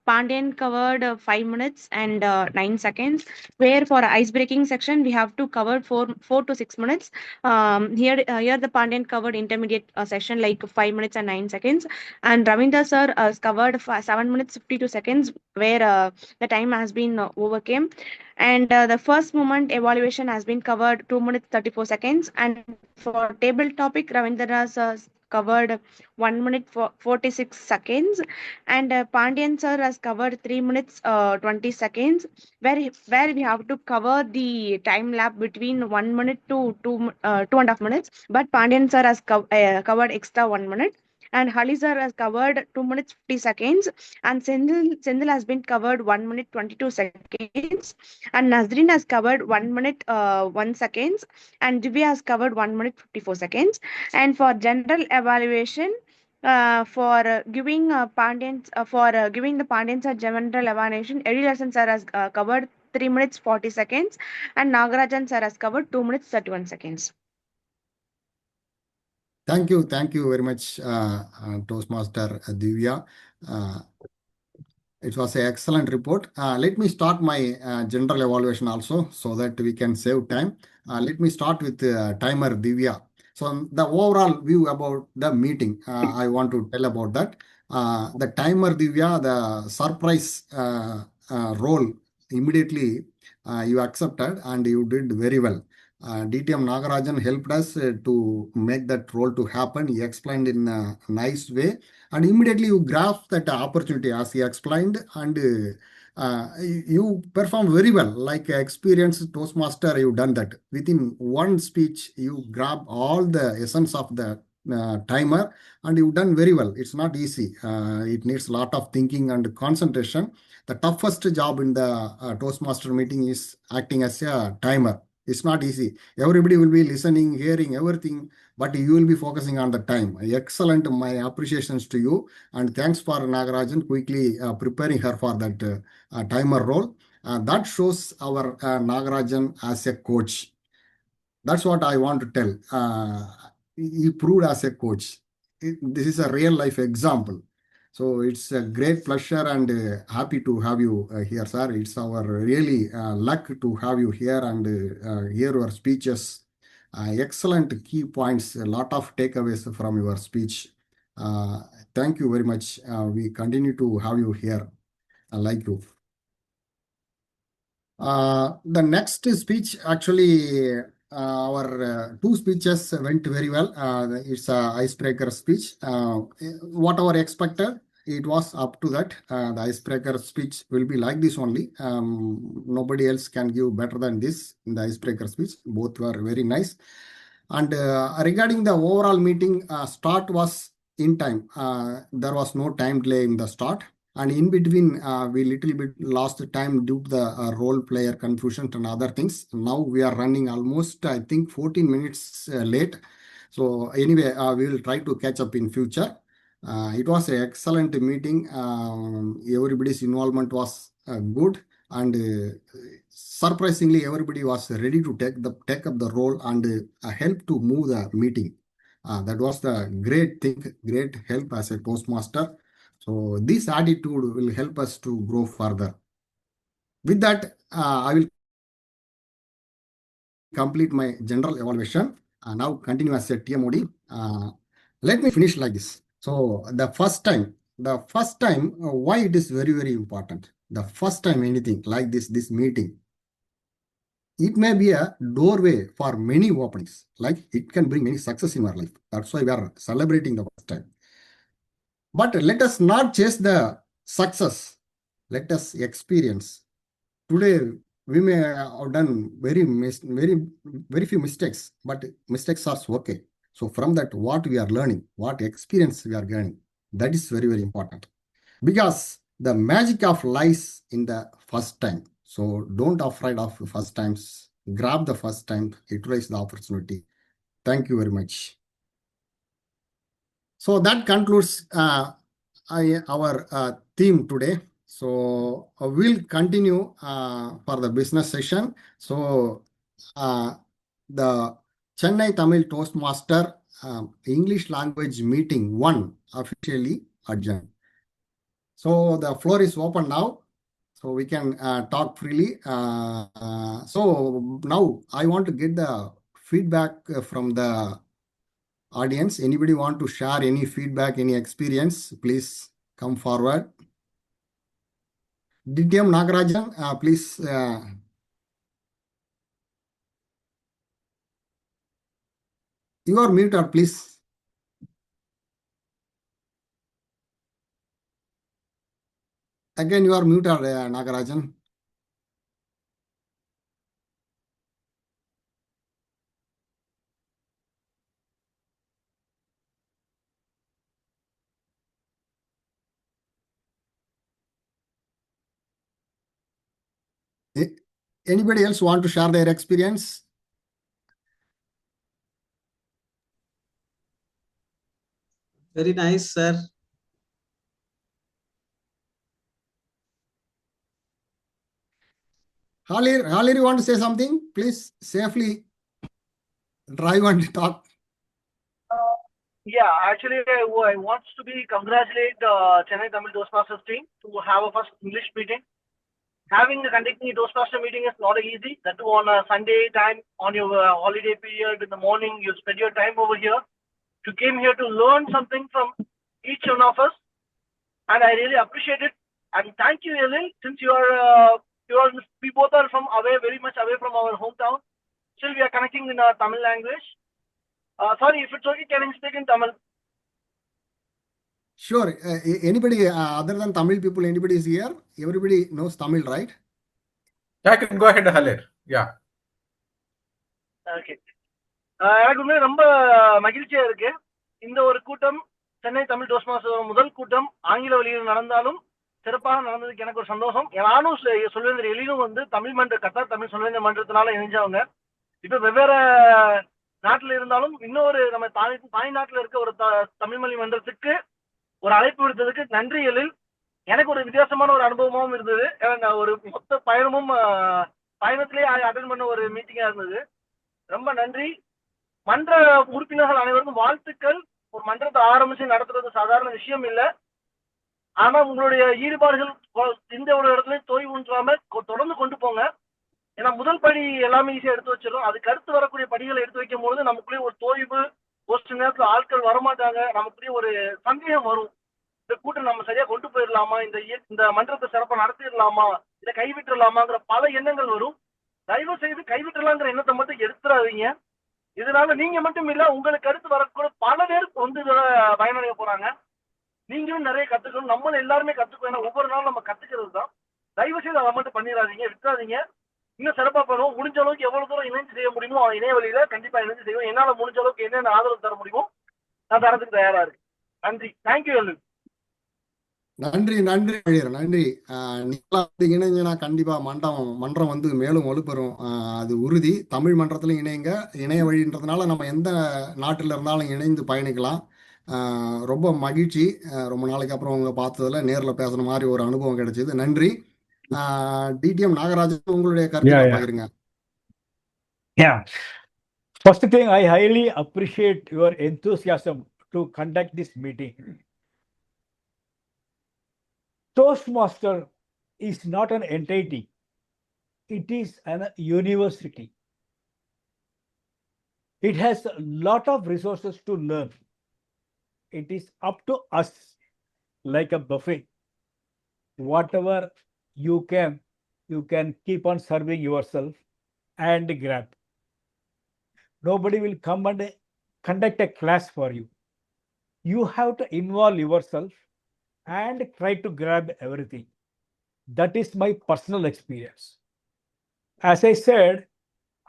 Pandian covered 5 minutes and 9 seconds. Where for ice breaking section we have to cover 4 to 6 minutes. Here the Pandian covered intermediate session like 5 minutes and 9 seconds, and Ravinda sir has covered 7 minutes 52 seconds, where the time has been overcame. And the first moment evaluation has been covered 2 minutes 34 seconds. And for table topic, Ravindra's covered 1 minute 46 seconds. And Pandian sir has covered 3 minutes 20 seconds, where we have to cover the time lap between 1 minute to 2.5 minutes. But Pandian sir has covered extra 1 minute. And Hali sir has covered 2 minutes 50 seconds, and Sendil has been covered 1 minute 22 seconds, and Nazreen has covered 1 minute 1 seconds, and Divya has covered 1 minute 54 seconds. And for general evaluation, for giving giving the Pandians a general evaluation, Eddie Lesson sir has covered 3 minutes 40 seconds, and Nagarajan sir has covered 2 minutes 31 seconds. Thank you very much, Toastmaster Divya. It was an excellent report. Let me start my general evaluation also so that we can save time. Let me start with timer Divya. So the overall view about the meeting, I want to tell about that. The timer Divya, the surprise role, immediately you accepted and you did very well. DTM Nagarajan helped us to make that role to happen. He explained in a nice way, and immediately you grasp that opportunity as he explained, and you perform very well. Like experienced Toastmaster, you done that. Within one speech, you grab all the essence of the timer, and you've done very well. It's not easy. It needs a lot of thinking and concentration. The toughest job in the Toastmaster meeting is acting as a timer. It's not easy. Everybody will be listening, hearing everything, but you will be focusing on the time. Excellent. My appreciations to you. And thanks for Nagarajan quickly preparing her for that timer role. That shows our Nagarajan as a coach. That's what I want to tell. He proved as a coach. This is a real life example. So it's a great pleasure and happy to have you here, sir. It's our really luck to have you here and hear your speeches. Excellent key points, a lot of takeaways from your speech. Uh, Thank you very much. We continue to have you here. I like you. The next speech, actually, our two speeches went very well. It's a icebreaker speech. Whatever expected, it was up to that. The icebreaker speech will be like this only. Nobody else can give better than this in the icebreaker speech. Both were very nice. And regarding the overall meeting, start was in time. There was no time delay in the start, and in between we little bit lost the time due to the role player confusion and other things. Now we are running almost, I think, 14 minutes late. So anyway, we will try to catch up in future. It was an excellent meeting. Everybody's involvement was good, and surprisingly everybody was ready to take up the role and help to move the meeting. That was the great thing, great help as a Toastmaster. So this attitude will help us to grow further. With that, I will complete my general evaluation. Now continue as a TMOD. Let me finish like this. So the first time, why it is very, very important. The first time anything like this meeting, it may be a doorway for many openings. Like it can bring many success in our life. That's why we are celebrating the first time. But let us not chase the success. Let us experience. Today, we may have done very few mistakes, but mistakes are okay. So from that, what we are learning, what experience we are gaining, that is very, very important. Because the magic of lies in the first time. So don't afraid of first times. Grab the first time, utilize the opportunity. Thank you very much. So that concludes our theme today. So we'll continue for the business session. So the Chennai Tamil Toastmaster English language meeting 1 officially adjourned. So the floor is open now. So we can talk freely. So now I want to get the feedback from the audience. Anybody want to share any feedback, any experience? Please come forward. DTM Nagarajan, please. You are muted, please. Again, you are muted, Nagarajan. Anybody else want to share their experience? Very nice, sir. Halir, you want to say something? Please safely drive and talk. Yeah, actually, I want to be congratulate Chennai Tamil Toastmasters team to have a first English meeting. Conducting a Toastmaster meeting is not easy. That too on a Sunday time, on your holiday period in the morning, you spend your time over here. You came here to learn something from each one of us, and I really appreciate it. And thank you, Elil, since we both are from away, very much away from our hometown. Still, we are connecting in Tamil language. Sorry, if it's okay, can I speak in Tamil? Sure. Anybody other than Tamil people, anybody is here? Everybody knows Tamil, right? Yeah, I can go ahead, Halir. Yeah. Okay, எனக்கு உண்மையில ரொம்ப மகிழ்ச்சியா இருக்கு. இந்த ஒரு கூட்டம் சென்னை தமிழ் டோஸ்ட்மாஸ்டர் முதல் கூட்டம் ஆங்கில வழியில் நடந்தாலும் சிறப்பாக நடந்ததுக்கு எனக்கு ஒரு சந்தோஷம். நானும் சொல்வேந்தர் எழிலும் வந்து தமிழ் மன்ற கத்தார் தமிழ் சொல்வேந்தர் மன்றத்தினால இணைஞ்சவங்க. இப்ப வெவ்வேறு நாட்டுல இருந்தாலும் இன்னொரு நம்ம தாய் நாட்டுல இருக்க ஒரு தமிழ் மொழி மன்றத்துக்கு ஒரு அழைப்பு விடுத்ததுக்கு நன்றி எழில். எனக்கு ஒரு வித்தியாசமான ஒரு அனுபவமும் இருந்தது. ஒரு மொத்த பயணத்திலேயே அட்டன் பண்ண ஒரு மீட்டிங்கா இருந்தது. ரொம்ப நன்றி. மன்ற உறுப்பினர்கள் அனைவருக்கும் வாழ்த்துக்கள். ஒரு மன்றத்தை ஆரம்பிச்சு நடத்துறது சாதாரண விஷயம் இல்ல. ஆனா உங்களுடைய ஈடுபாடுகள் எந்த ஒரு இடத்துலயும் தொய்வுன்றாம தொடர்ந்து கொண்டு போங்க. ஏன்னா முதல் படி எல்லாமே ஈஸியா எடுத்து வச்சிடும். அதுக்கு அடுத்து வரக்கூடிய படிகளை எடுத்து வைக்கும் பொழுது நமக்குள்ளே ஒரு தொய்வு, ஒரு சில நேரத்துல ஆட்கள் வரமாட்டாங்க, நமக்குள்ளே ஒரு சந்தேகம் வரும். இந்த கூட்டம் நம்ம சரியா கொண்டு போயிடலாமா, இந்த மன்றத்தை சிறப்பா நடத்திடலாமா, இதை கைவிட்டுலாமாங்கிற பல எண்ணங்கள் வரும். தயவு செய்து கைவிட்டலாங்கிற எண்ணத்தை மட்டும் எடுத்துடாதீங்க. இதனால நீங்க மட்டும் இல்ல, உங்களுக்கு அடுத்து வரக்கூட பல பேர் வந்து இதோட பயனடைய போறாங்க. நீங்களும் நிறைய கத்துக்கணும், நம்மளும் எல்லாருமே கத்துக்கணும். ஒவ்வொரு நாளும் நம்ம கத்துக்கிறது தான். தயவு செய்து அதை மட்டும் பண்ணிடாதீங்க, விட்டுறாதீங்க. இன்னும் சிறப்பா பண்ணுவோம். முடிஞ்ச அளவுக்கு எவ்வளவு தூரம் இணைந்து செய்ய முடியுமோ இணைய வழியில கண்டிப்பா இணைந்து செய்வோம். என்னால முடிஞ்ச அளவுக்கு என்னென்ன ஆதரவு தர முடியுமோ நான் தரத்துக்கு தயாரா இருக்கு. நன்றி. தேங்க்யூ எல்லு. நன்றி நன்றி நன்றி. நீங்களா இணைஞ்சீங்கன்னா கண்டிப்பா மன்றம் வந்து மேலும் வலுப்பெறும். அது உறுதி. தமிழ் மன்றத்திலும் இணைங்க. இணைய வழின்றதுனால நம்ம எந்த நாட்டில் இருந்தாலும் இணைந்து பயணிக்கலாம். ரொம்ப மகிழ்ச்சி. ரொம்ப நாளைக்கு அப்புறம் உங்களை பார்த்ததுல நேரில் பேசுன மாதிரி ஒரு அனுபவம் கிடைச்சது. நன்றி. டிடிஎம் நாகராஜன், உங்களுடைய கருத்துக்களை பகிருங்க. Yeah. First thing, I highly appreciate your enthusiasm to conduct this meeting. Toastmaster is not an entity. It is an university. It has a lot of resources to learn. It is up to us, like a buffet. Whatever you can keep on serving yourself and grab. Nobody will come and conduct a class for you. You have to involve yourself and try to grab everything. That is my personal experience. As I said,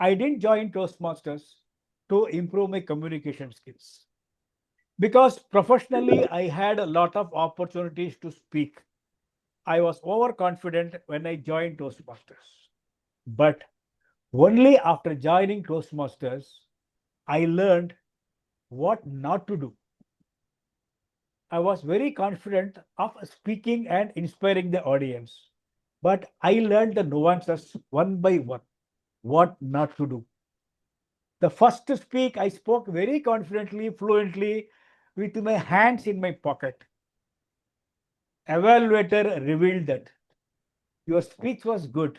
I didn't join Toastmasters to improve my communication skills, because professionally I had a lot of opportunities to speak. I was overconfident when I joined Toastmasters. But only after joining Toastmasters, I learned what not to do. I was very confident of speaking and inspiring the audience, but I learned the nuances one by one, what not to do. The first to speak, I spoke very confidently, fluently, with my hands in my pocket. Evaluator revealed that your speech was good,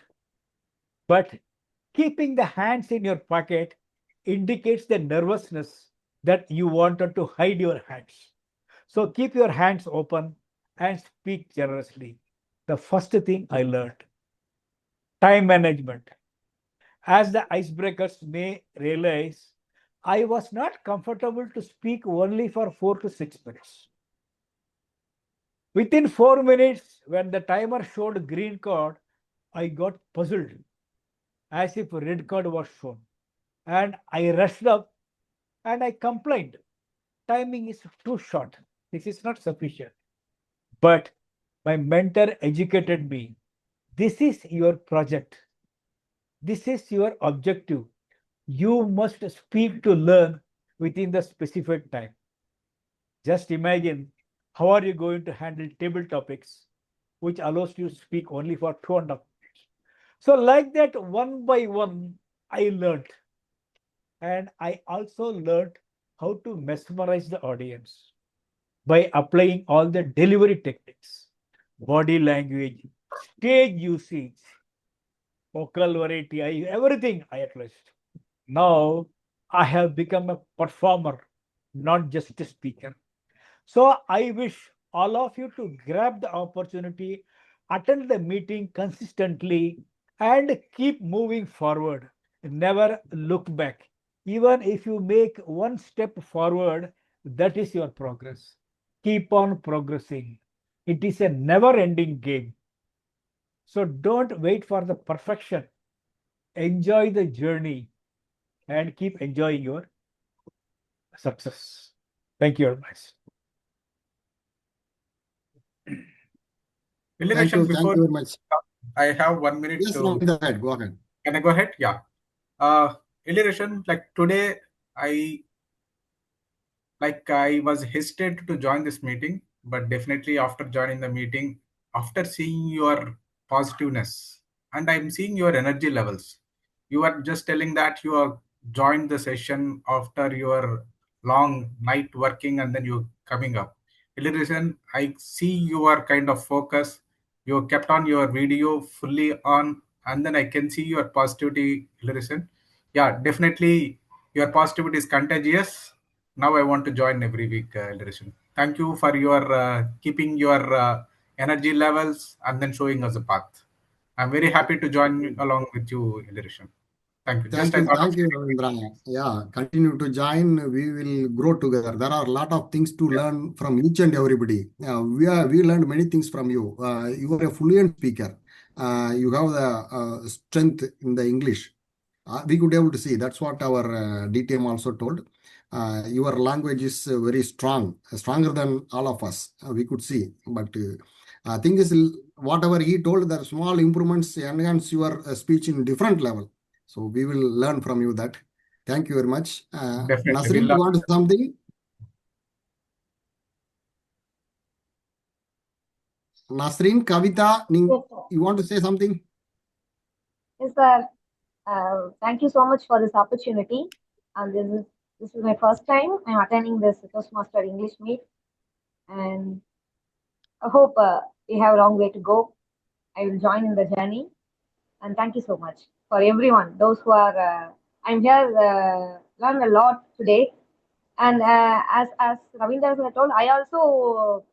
but keeping the hands in your pocket indicates the nervousness that you wanted to hide your hands. So keep your hands open and speak generously. The first thing I learned. Time management. As the icebreakers may realize, I was not comfortable to speak only for 4 to 6 minutes. Within 4 minutes, when the timer showed green card, I got puzzled, as if a red card was shown. And I rushed up and I complained. Timing is too short. This is not sufficient. But my mentor educated me. This is your project. This is your objective. You must speak to learn within the specified time. Just imagine, how are you going to handle table topics, which allows you to speak only for 2.5 minutes? So like that, one by one, I learned. And I also learned how to mesmerize the audience by applying all the delivery techniques, body language, stage usage, vocal variety, everything I addressed. Now I have become a performer, not just a speaker. So I wish all of you to grab the opportunity, attend the meeting consistently, and keep moving forward. Never look back. Even if you make one step forward, that is your progress. Keep on progressing. It is a never ending game. So don't wait for the perfection. Enjoy the journey and keep enjoying your success. Thank you very much. Thank you. Thank Before you very much. I have 1 minute Yes, to. Ravindra, go ahead. Can I go ahead? Yeah. Illustration, like today, I was hesitant to join this meeting, but definitely after joining the meeting, after seeing your positiveness, and I'm seeing your energy levels. You are just telling that you are joined the session after your long night working and then you coming up. Illustration, I see your kind of focus. You kept on your video fully on, and then I can see your positivity, Illustration. Yeah, definitely your positivity is contagious. Now I want to join every week, Elderation. Thank you for your keeping your energy levels and then showing us a path. I'm very happy to join along with you, Elderation. Thank you. Just I thought of Thank you, Ravindra. Yeah, continue to join. We will grow together. There are a lot of things to learn from each and everybody. We learned many things from you. You are a fluent speaker. You have the strength in the English. We could able to see. That's what our DTM also told. Your language is very strong, stronger than all of us. We could see. But thing is, whatever he told, the small improvements enhance your speech in different level. So we will learn from you that. Thank you very much. Definitely. Nasrin, you want something? Nasrin, Kavita, Yes, sir. you want to say something? Yes, sir. Thank you so much for this opportunity. And this is my first time I'm attending this Toastmaster English meet, and I hope we have a long way to go. I will join in the journey, and thank you so much for everyone. Those who are I'm here learn a lot today, and as Ravinder has told, I also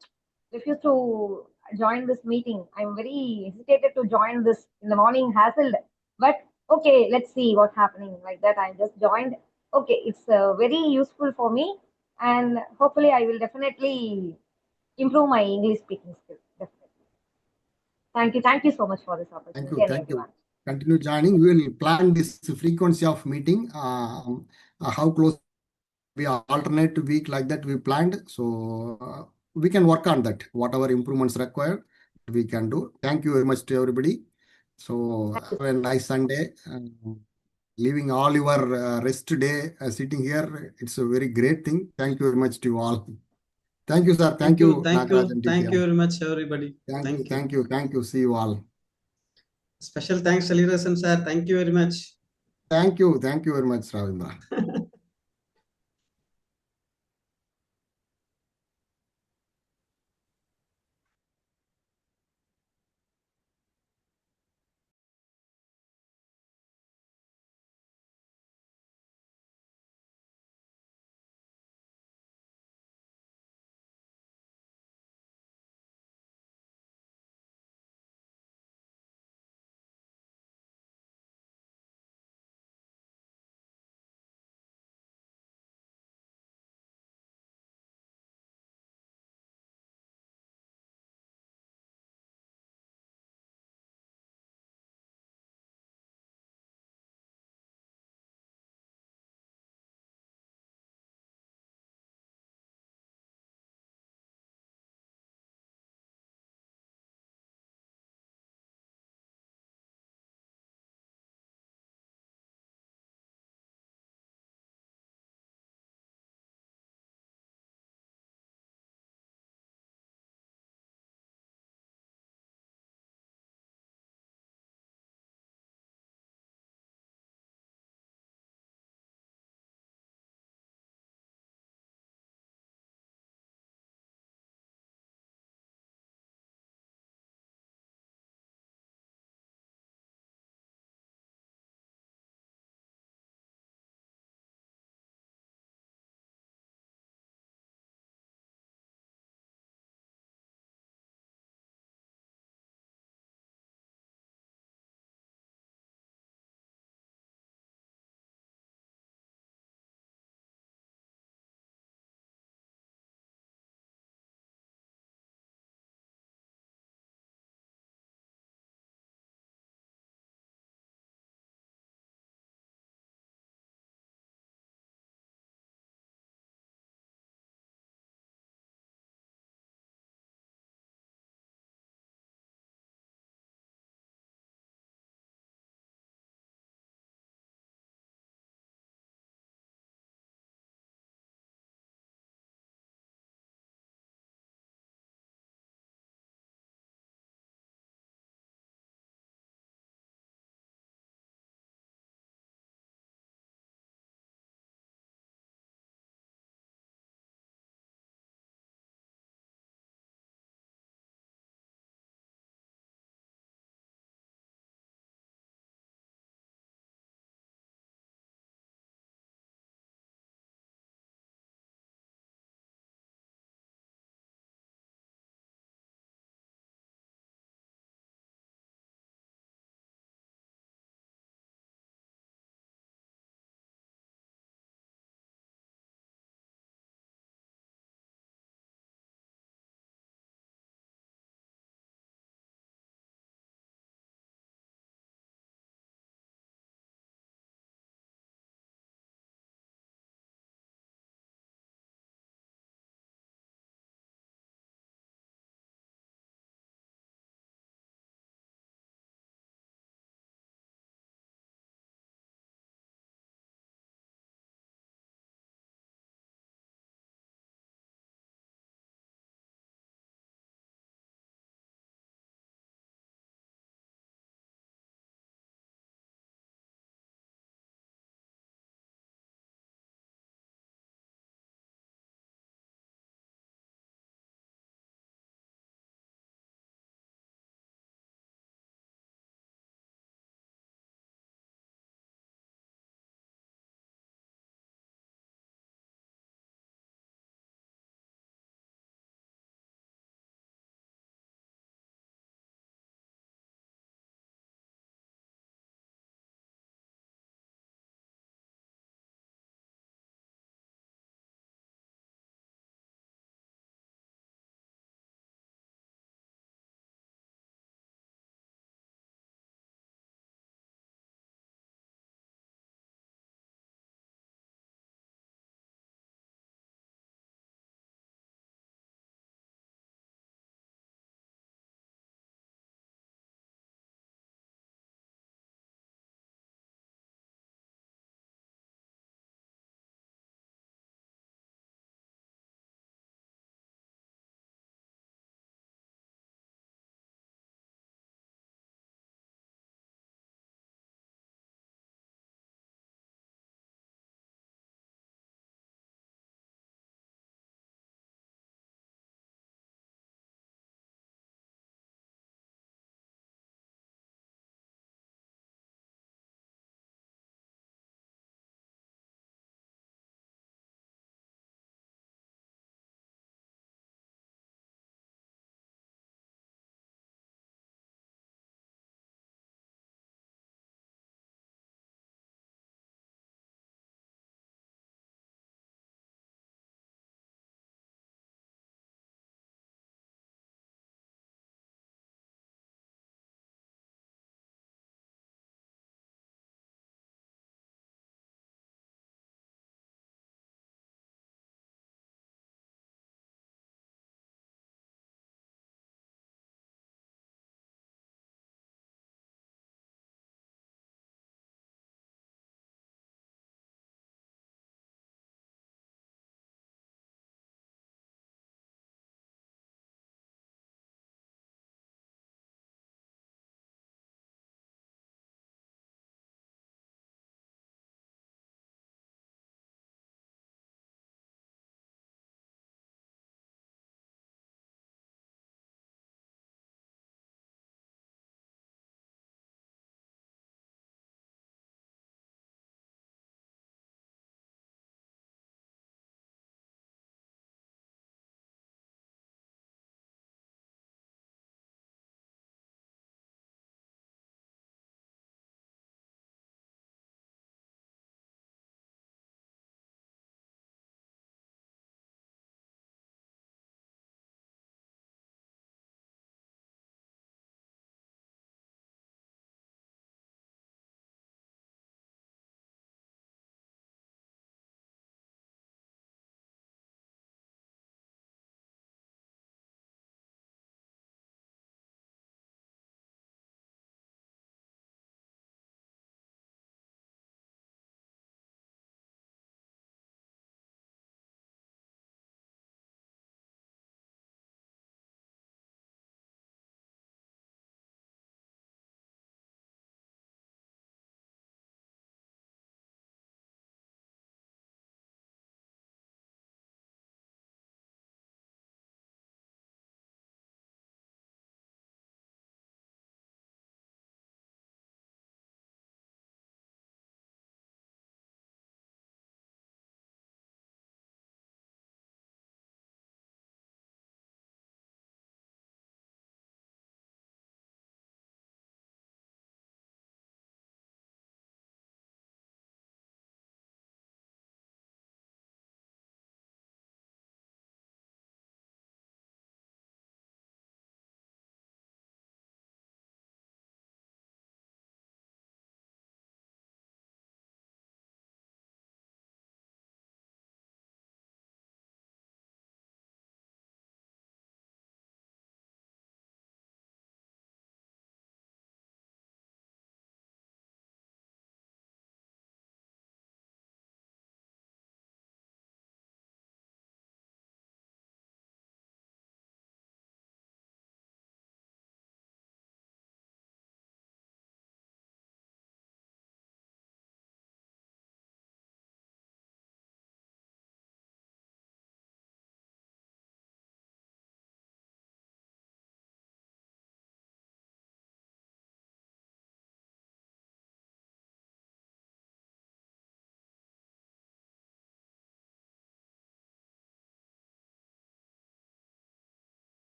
refuse to join this meeting. I'm very hesitated to join this in the morning, hassled. But okay, let's see what's happening. Like that, I just joined. Okay, it's very useful for me, and hopefully, I will definitely improve my English speaking skills. Definitely. Thank you so much for this opportunity, and Thank you. everyone. Continue joining. We will plan this frequency of meeting. How close be alternate week like that we planned. So we can work on that. Whatever improvements required, we can do. Thank you very much to everybody. So have a nice Sunday. Leaving all your rest day sitting here, it's a very great thing. Thank you very much to you all. Thank you, sir. Thank you, Thank Nagaraj you. and Thank you TTM. very much, everybody. Thank you. Thank you. See you all. Special thanks, Alidasan sir. Thank you very much. Thank you very much, Ravindra.